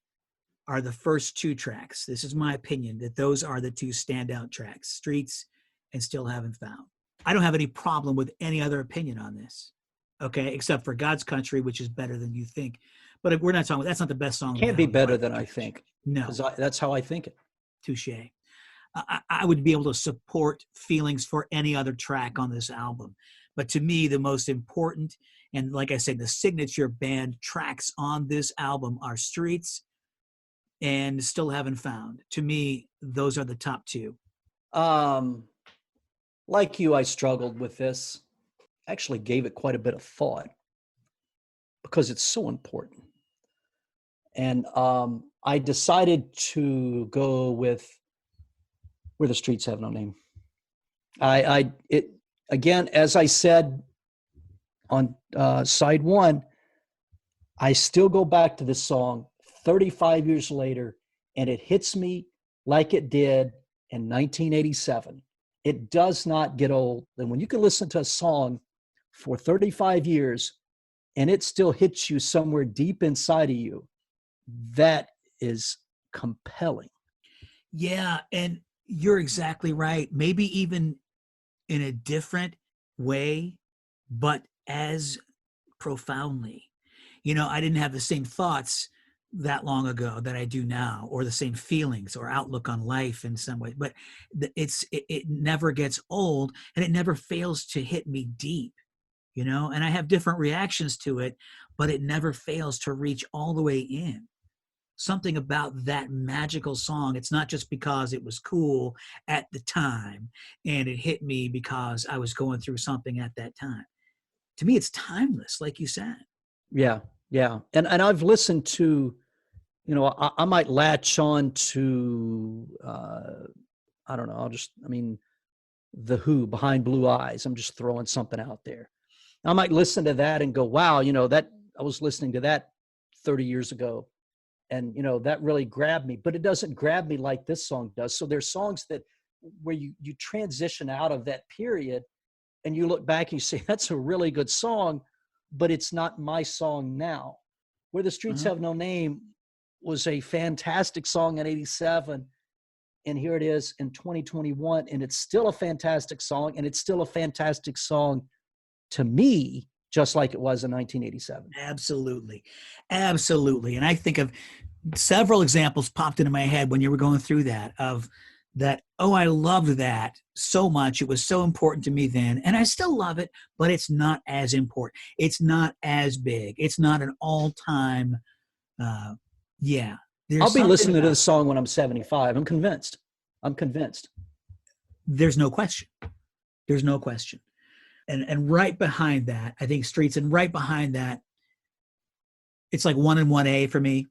are the first two tracks. This is my opinion that those are the two standout tracks, Streets and Still Haven't Found. I don't have any problem with any other opinion on this, okay, except for God's Country, which is better than you think. But if we're not talking, that's not the best song. Can't be better than I think. No. That's how I think it. Touche. I would be able to support feelings for any other track on this album. But to me, the most important, and like I said, the signature band tracks on this album are Streets and Still Haven't Found. To me, those are the top two. Like you, I struggled with this. Actually gave it quite a bit of thought because it's so important. And I decided to go with Where the Streets Have No Name. It again, as I said on side one, I still go back to this song 35 years later, and it hits me like it did in 1987. It does not get old. And when you can listen to a song for 35 years and it still hits you somewhere deep inside of you, that is compelling. Yeah, and you're exactly right. Maybe even in a different way, but as profoundly. You know, I didn't have the same thoughts that long ago that I do now, or the same feelings or outlook on life in some way, but it never gets old, and it never fails to hit me deep, you know, and I have different reactions to it, but it never fails to reach all the way in. Something about that magical song. It's not just because it was cool at the time and it hit me because I was going through something at that time. To me, it's timeless, like you said. Yeah, yeah. And I've listened to, you know, I might latch on to, I don't know, The Who, Behind Blue Eyes. I'm just throwing something out there. I might listen to that and go, wow, you know, that I was listening to that 30 years ago. And, you know, that really grabbed me, but it doesn't grab me like this song does. So there's songs that where you transition out of that period and you look back and you say, that's a really good song, but it's not my song now. Where the Streets Have No Name was a fantastic song in 87. And here it is in 2021. And it's still a fantastic song. And it's still a fantastic song to me, just like it was in 1987. Absolutely. Absolutely. And I think of several examples popped into my head when you were going through that, of that, oh, I loved that so much. It was so important to me then. And I still love it, but it's not as important. It's not as big. It's not an all-time, yeah. I'll be listening to this song when I'm 75. I'm convinced. There's no question. There's no question. And right behind that, I think Streets, and right behind that, it's like 1 and 1A for me.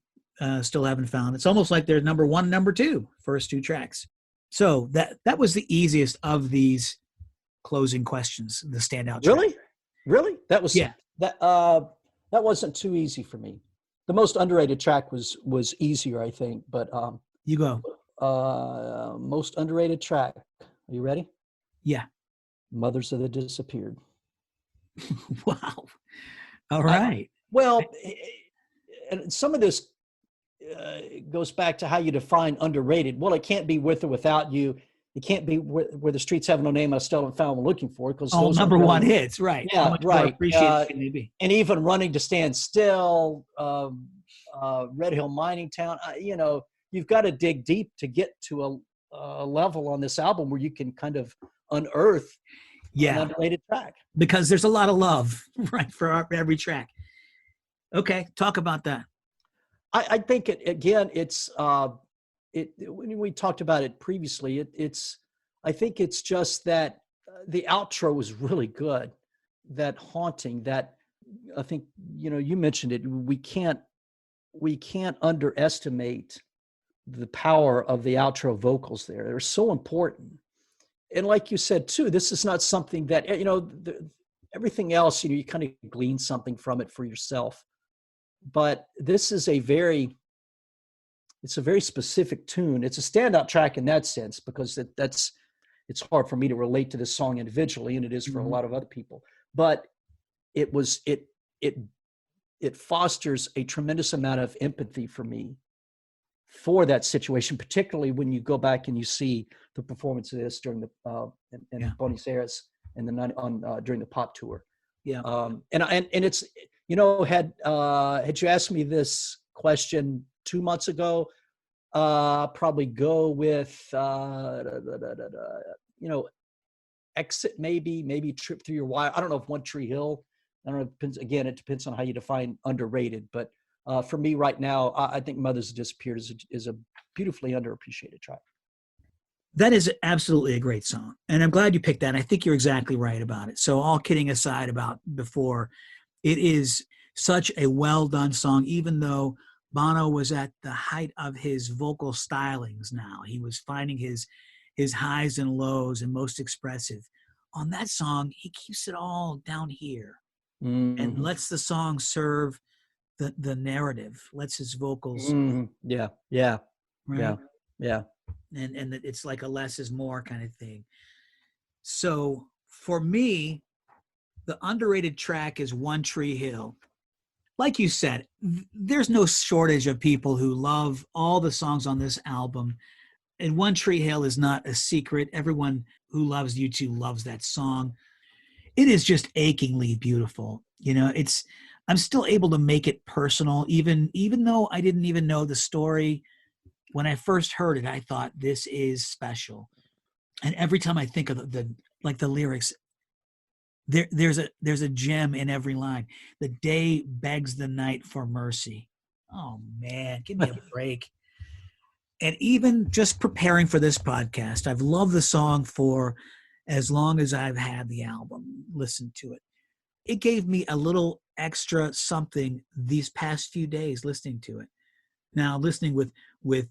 Still Haven't Found. It's almost like they're number one, number two, first two tracks. So that was the easiest of these closing questions, the standout track. Really? That was, yeah. That wasn't too easy for me. The most underrated track was easier, I think. But you go. Most underrated track. Are you ready? Yeah. Mothers of the Disappeared. Wow. All right. And some of this goes back to how you define underrated. Well, it can't be With or Without You. It can't be Where the Streets Have No Name. I Still Haven't Found What I'm Looking For. Because all number one hits, right? Yeah, right. And even Running to Stand Still, Red Hill Mining Town. You know, you've got to dig deep to get to a level on this album where you can kind of unearth an underrated track, because there's a lot of love, right, for every track. Okay, talk about that. I think it's when we talked about it previously, I think it's just that the outro was really good, that haunting, that I think, you know, you mentioned it, we can't underestimate the power of the outro vocals there. They're so important. And like you said, too, this is not something that, you know, everything else, you know, you kind of glean something from it for yourself. But this is a very specific tune. It's a standout track in that sense, because it's hard for me to relate to this song individually, and it is for a lot of other people. But it fosters a tremendous amount of empathy for me for that situation, particularly when you go back and you see the performance of this during the in Buenos Aires and during the pop tour. Yeah. And it's, you know, had you asked me this question 2 months ago, probably go with you know, Exit, maybe Trip Through Your Wire. I don't know if One Tree Hill. I don't know. It depends on how you define underrated, but for me right now, I think Mothers Have Disappeared is a beautifully underappreciated track. That is absolutely a great song. And I'm glad you picked that. I think you're exactly right about it. So all kidding aside about before, it is such a well done song, even though Bono was at the height of his vocal stylings now. He was finding his highs and lows and most expressive. On that song, he keeps it all down here and lets the song serve the narrative, lets his vocals. Yeah. Right? Yeah. And it's like a less is more kind of thing. So for me, the underrated track is One Tree Hill. Like you said, there's no shortage of people who love all the songs on this album. And One Tree Hill is not a secret. Everyone who loves U2 loves that song. It is just achingly beautiful. You know, I'm still able to make it personal, even though I didn't even know the story. When I first heard it, I thought this is special. And every time I think of the lyrics, there's a gem in every line. The day begs the night for mercy. Oh man, give me a break. And even just preparing for this podcast, I've loved the song for as long as I've had the album, listened to it. It gave me a little extra something these past few days listening to it. Now listening with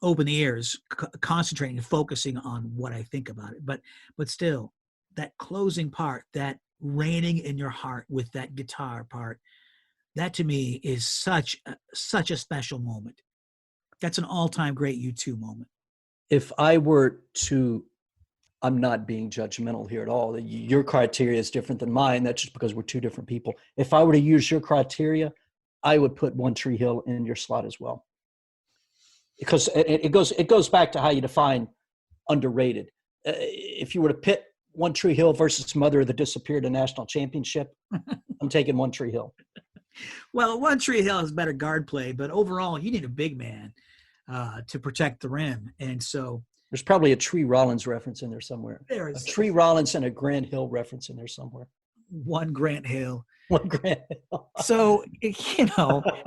open ears, concentrating and focusing on what I think about it. But still, that closing part, that raining in your heart with that guitar part, that to me is such a special moment. That's an all-time great U2 moment. If I were to, I'm not being judgmental here at all. Your criteria is different than mine. That's just because we're two different people. If I were to use your criteria, I would put One Tree Hill in your slot as well. Because it goes back to how you define underrated. If you were to pit One Tree Hill versus Mother That Disappeared a national championship, I'm taking One Tree Hill. Well, One Tree Hill has better guard play, but overall, you need a big man to protect the rim. And so there's probably a Tree Rollins reference in there somewhere. There is a Tree Rollins and a Grant Hill reference in there somewhere. One Grant Hill. One Grant Hill. So,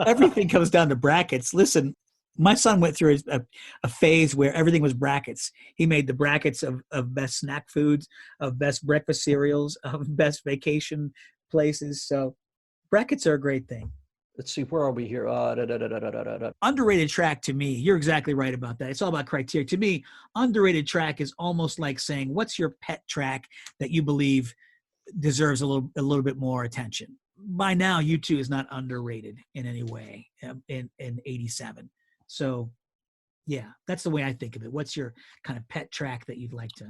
everything comes down to brackets. Listen, my son went through a phase where everything was brackets. He made the brackets of best snack foods, of best breakfast cereals, of best vacation places. So brackets are a great thing. Let's see, where are we here? Underrated track to me, you're exactly right about that. It's all about criteria. To me, underrated track is almost like saying, what's your pet track that you believe deserves a little bit more attention? By now, U2 is not underrated in any way in 87. So, yeah, that's the way I think of it. What's your kind of pet track that you'd like to?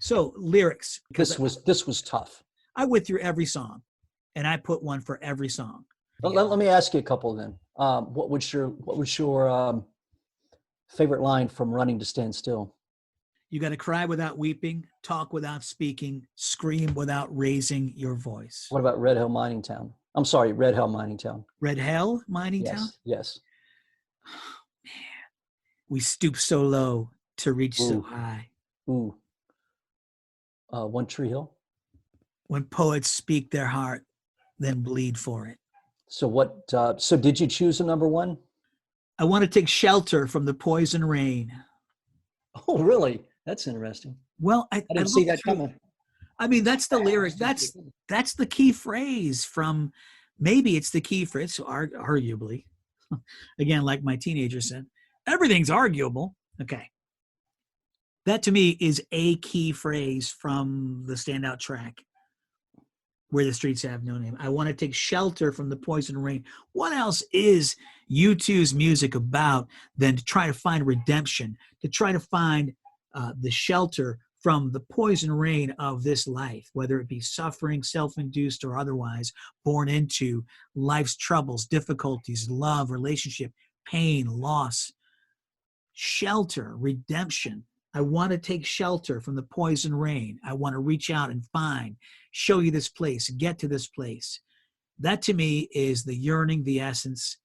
So, lyrics. This was tough. I went through every song, and I put one for every song. Let me ask you a couple then. What was your favorite line from Running to Stand Still? You got to cry without weeping, talk without speaking, scream without raising your voice. What about Red Hell Mining Town? I'm sorry, Red Hell Mining Town. Red Hell Mining Town? Yes. We stoop so low to reach so high. Ooh. One Tree Hill. When poets speak their heart, then bleed for it. So what? So did you choose a number one? I want to take shelter from the poison rain. Oh, really? That's interesting. Well, I didn't see that coming. I mean, that's the lyric. That's the key phrase from. Maybe it's the key phrase. Arguably, again, like my teenager said, everything's arguable. Okay. That to me is a key phrase from the standout track, Where the Streets Have No Name. I want to take shelter from the poison rain. What else is U2's music about than to try to find redemption, to try to find the shelter from the poison rain of this life, whether it be suffering, self-induced or otherwise, born into life's troubles, difficulties, love, relationship, pain, loss, shelter, redemption. I want to take shelter from the poison rain. I want to reach out and find, show you this place, get to this place. That to me is the yearning, the essence.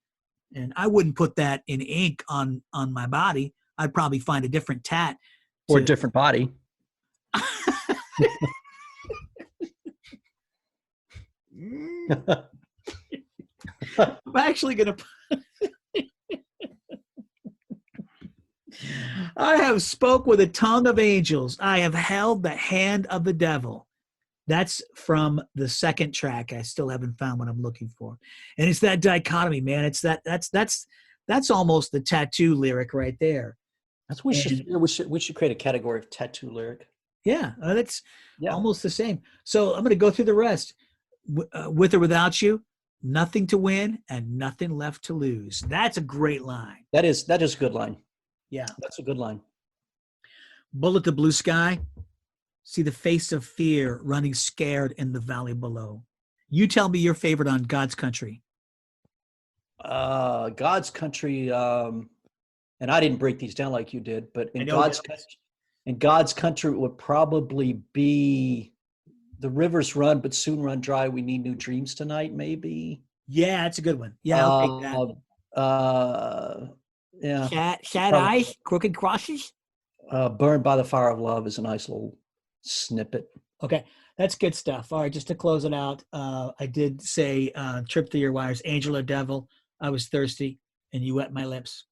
And I wouldn't put that in ink on my body. I'd probably find a different tat. Or a different body. I'm actually going to I have spoke with the tongue of angels. I have held the hand of the devil. That's from the second track. I still haven't found what I'm looking for. And it's that dichotomy, man. It's that's almost the tattoo lyric right there. That's we should create a category of tattoo lyric. Yeah, that's almost the same. So I'm going to go through the rest. With or without you, nothing to win and nothing left to lose. That's a great line. That is a good line. Yeah. That's a good line. Bullet the blue sky. See the face of fear running scared in the valley below. You tell me your favorite on God's Country. God's Country, and I didn't break these down like you did, but in God's Country, it would probably be The Rivers Run, but Soon Run Dry. We Need New Dreams Tonight, maybe. Yeah, that's a good one. Yeah, I'll take that. Yeah. Sad Eyes, Crooked Crosses. Burned by the Fire of Love is a nice little snippet. Okay, that's good stuff. All right, just to close it out, I did say Trip Through Your Wires, Angel or Devil. I was thirsty, and you wet my lips.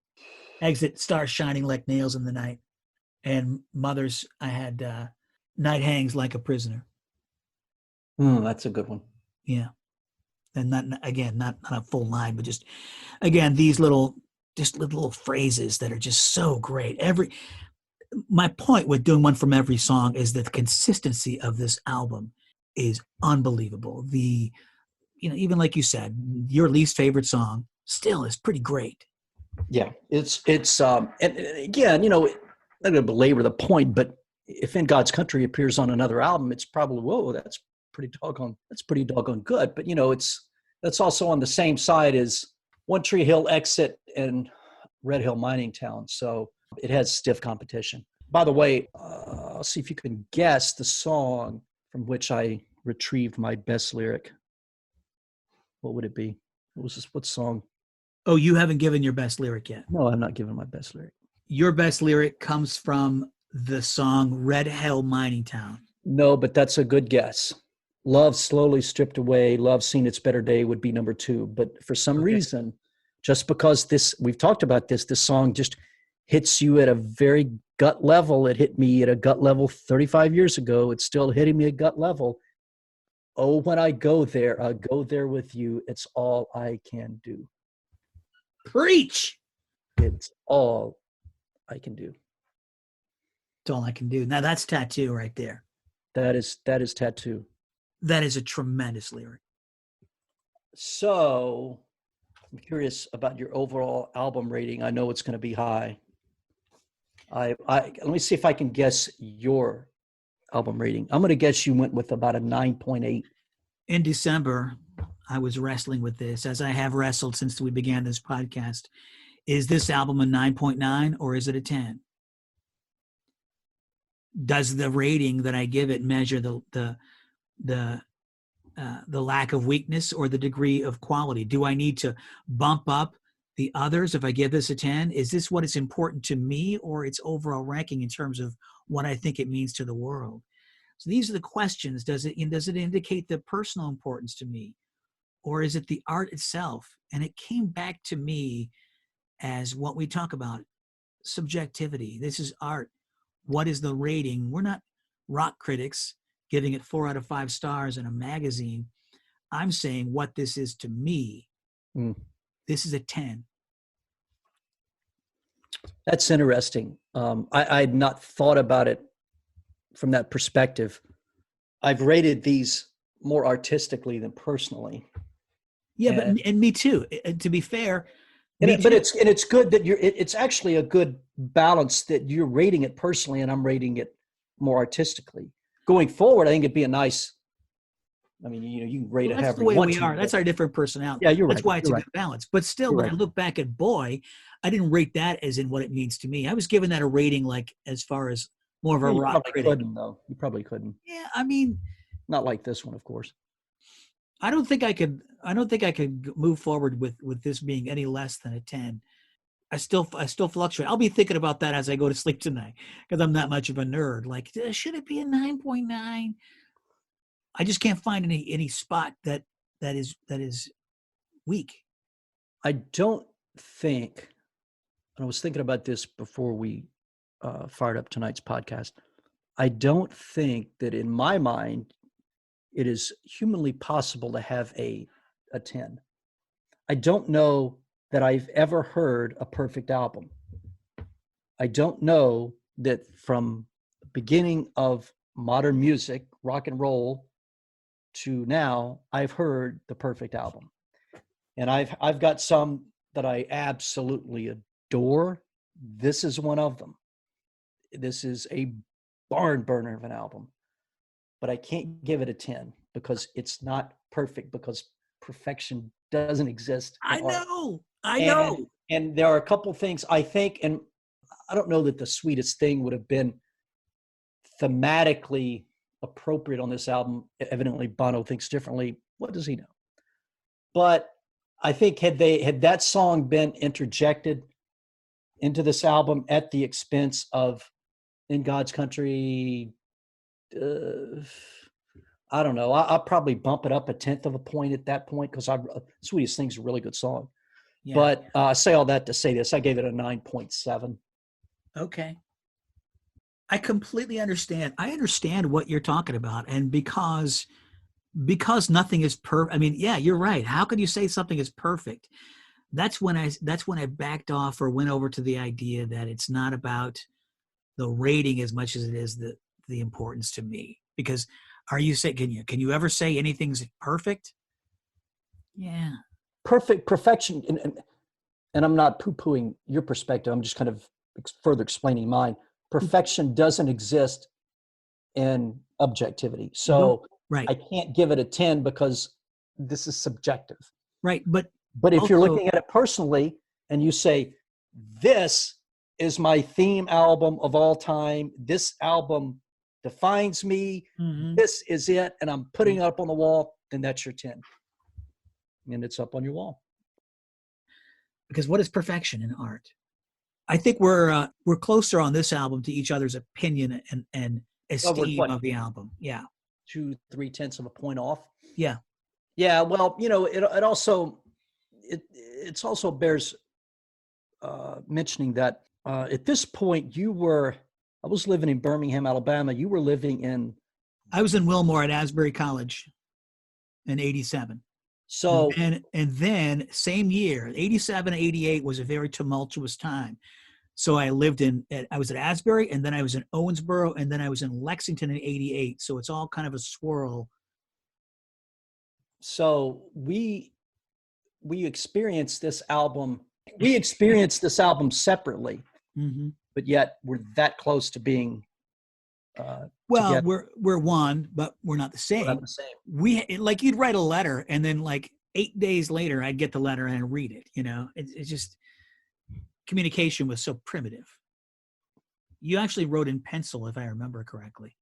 Exit, stars shining like nails in the night. And Mothers, I had Night Hangs Like a Prisoner. That's a good one. Yeah. And not a full line, but just, again, these little phrases that are just so great. My point with doing one from every song is that the consistency of this album is unbelievable. Even like you said, your least favorite song still is pretty great. Yeah, it's and again, I'm not going to belabor the point, but if In God's Country appears on another album, it's probably, that's pretty doggone good. But that's also on the same side as One Tree Hill, Exit, and Red Hill Mining Town. So it has stiff competition. By the way, I'll see if you can guess the song from which I retrieved my best lyric. What would it be? What song? Oh, you haven't given your best lyric yet. No, I'm not giving my best lyric. Your best lyric comes from the song Red Hill Mining Town. No, but that's a good guess. Love Slowly Stripped Away, Love Seen Its Better Day would be number 2. But for some reason, just because we've talked about this song just hits you at a very gut level. It hit me at a gut level 35 years ago. It's still hitting me at gut level. Oh, when I go there with you. It's all I can do. Preach. It's all I can do. It's all I can do. Now that's Tattoo right there. That is Tattoo. That is a tremendous lyric. So I'm curious about your overall album rating. I know it's going to be high. Let me see if I can guess your album rating. I'm going to guess you went with about a 9.8. In December, I was wrestling with this, as I have wrestled since we began this podcast. Is this album a 9.9 or is it a 10? Does the rating that I give it measure the lack of weakness or the degree of quality? Do I need to bump up the others if I give this a 10? Is this what is important to me or its overall ranking in terms of what I think it means to the world? So these are the questions. Does it indicate the personal importance to me, or is it the art itself? And it came back to me as what we talk about, subjectivity. This is art. What is the rating? We're not rock critics giving it 4 out of 5 stars in a magazine. I'm saying what this is to me. This is a 10. That's interesting. I had not thought about it from that perspective. I've rated these more artistically than personally. Yeah, and me too. To be fair, but it's good that it's actually a good balance that you're rating it personally and I'm rating it more artistically. Going forward, I think it'd be a nice. I mean, you can rate it however you want to. That's the way we are. That's our different personality. Yeah, you're right. That's why it's a good balance. But still, when I look back at Boy, I didn't rate that as in what it means to me. I was giving that a rating like as far as more of a rock critic. You probably couldn't. Yeah, I mean, not like this one, of course. I don't think I could move forward with this being any less than a 10. I still fluctuate. I'll be thinking about that as I go to sleep tonight because I'm not much of a nerd. Like, should it be a 9.9? I just can't find any spot that is weak. I don't think, and I was thinking about this before we fired up tonight's podcast. I don't think that in my mind it is humanly possible to have a 10. I don't know that I've ever heard a perfect album. I don't know that from the beginning of modern music, rock and roll, to now, I've heard the perfect album. And I've got some that I absolutely adore. This is one of them. This is a barn burner of an album. But I can't give it a 10 because it's not perfect, because perfection doesn't exist. I know. And there are a couple things I think, and I don't know that the sweetest thing would have been thematically appropriate on this album. Evidently, Bono thinks differently. What does he know? But I think had that song been interjected into this album at the expense of In God's Country, I don't know. I'll probably bump it up a tenth of a point at that point, because Sweetest Thing's a really good song. Yeah. But I say all that to say this. I gave it a 9.7. Okay. I completely understand. I understand what you're talking about. And because nothing is perfect. I mean, yeah, you're right. How could you say something is perfect? That's when I backed off or went over to the idea that it's not about the rating as much as it is the importance to me. Because can you ever say anything's perfect? Yeah. Perfection. And I'm not poo-pooing your perspective. I'm just kind of further explaining mine. Perfection doesn't exist in objectivity. So right. I can't give it a 10 because this is subjective. Right. But if you're looking at it personally and you say, this is my theme album of all time, this album defines me, this is it, and I'm putting it up on the wall, then that's your 10. And it's up on your wall. Because what is perfection in art? I think we're closer on this album to each other's opinion and esteem of the album. Yeah. 2-3 of a point off. Yeah. Yeah. Well, it also bears mentioning that at this point I was living in Birmingham, Alabama. You were living in. I was in Wilmore at Asbury College in 87. So and then same year, 87, 88 was a very tumultuous time. So I was at Asbury, and then I was in Owensboro, and then I was in Lexington in 88. So it's all kind of a swirl. So we experienced this album. We experienced this album separately, but yet we're that close to being. Well, together. We're one, but we're not the same. We're not the same. Like you'd write a letter, and then like 8 days later, I'd get the letter and I'd read it. It's just communication was so primitive. You actually wrote in pencil, if I remember correctly.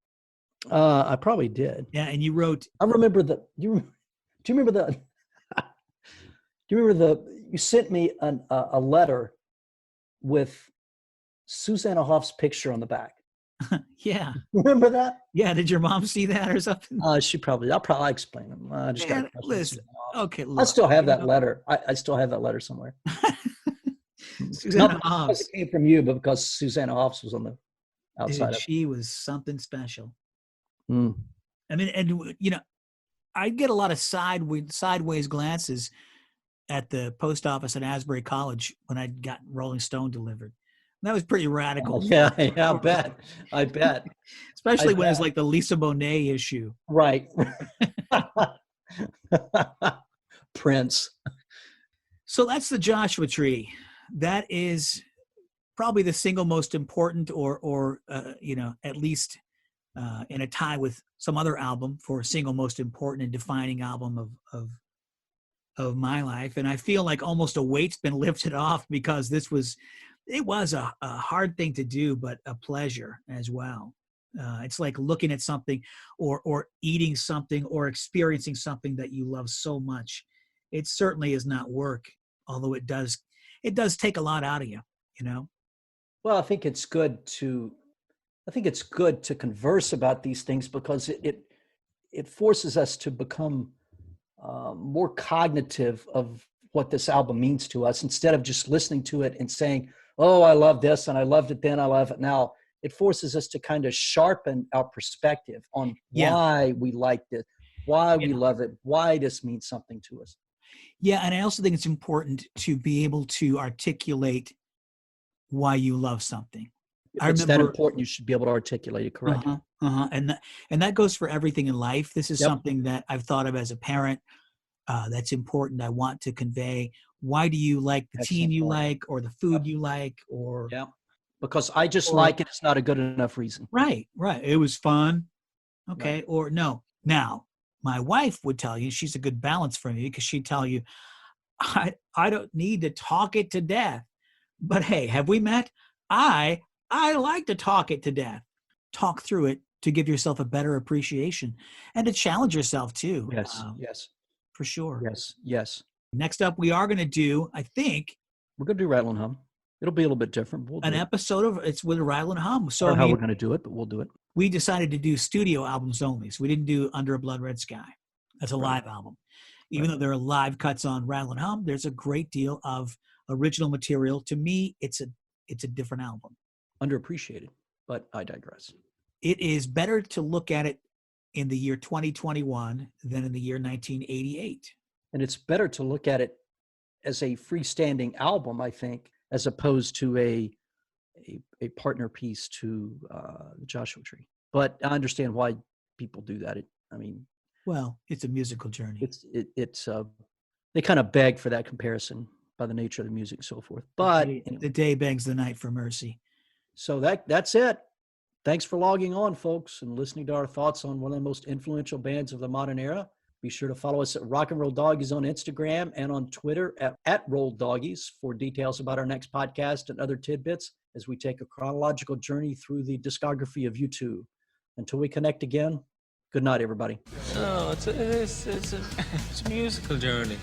I probably did. Yeah, and you wrote. I remember the. Do you remember the? Do you remember you sent me a letter with Susanna Hoff's picture on the back? Yeah. Remember that? Yeah. Did your mom see that or something? I'll probably explain them. Listen. Okay. Look, I still have that letter. I still have that letter somewhere. Susanna Not Hoffs. because it came from you, but because Susanna Hoffs was on the outside. Dude, she was something special. Mm. I mean, and I'd get a lot of sideways glances at the post office at Asbury College when I got Rolling Stone delivered. And that was pretty radical. Yeah, I bet. Especially when it's like the Lisa Bonet issue. Right. Prince. So that's the Joshua Tree. That is probably the single most important or at least in a tie with some other album for a single most important and defining album of my life. And I feel like almost a weight's been lifted off because it was a hard thing to do, but a pleasure as well. It's like looking at something or eating something or experiencing something that you love so much. It certainly is not work, although it does take a lot out of you, Well, I think it's good to converse about these things because it forces us to become more cognitive of what this album means to us instead of just listening to it and saying, oh, I love this and I loved it then, I love it now. It forces us to kind of sharpen our perspective on why we liked it, why we love it, why this means something to us. Yeah, and I also think it's important to be able to articulate why you love something. If it's that important, you should be able to articulate it correctly. And that goes for everything in life. This is something that I've thought of as a parent. That's important. I want to convey. Why do you like the team you like, or the food you like, or because I just like it. It's not a good enough reason. Right. It was fun. Okay. Right. Or no. Now, my wife would tell you, she's a good balance for me, because she'd tell you, I don't need to talk it to death. But hey, have we met? I like to talk it to death. Talk through it to give yourself a better appreciation and to challenge yourself too. Yes. For sure. Yes. Next up, we are going to do, I think, we're going to do Rattle and Hum. It'll be a little bit different. An episode of it's with Rattle and Hum. So I don't know how we're going to do it, but we'll do it. We decided to do studio albums only. So we didn't do Under a Blood Red Sky. That's a live album. Even though there are live cuts on Rattle and Hum, there's a great deal of original material. To me, it's a different album. Underappreciated, but I digress. It is better to look at it in the year 2021 than in the year 1988. And it's better to look at it as a freestanding album, I think, as opposed to a partner piece to the Joshua Tree. But I understand why people do that. Well, it's a musical journey. It's they kind of beg for that comparison by the nature of the music and so forth. But the day begs the night for mercy. So that's it. Thanks for logging on, folks, and listening to our thoughts on one of the most influential bands of the modern era. Be sure to follow us at Rock and Roll Doggies on Instagram and on Twitter at Roll Doggies for details about our next podcast and other tidbits as we take a chronological journey through the discography of U2. Until we connect again, good night, everybody. No, it's a musical journey.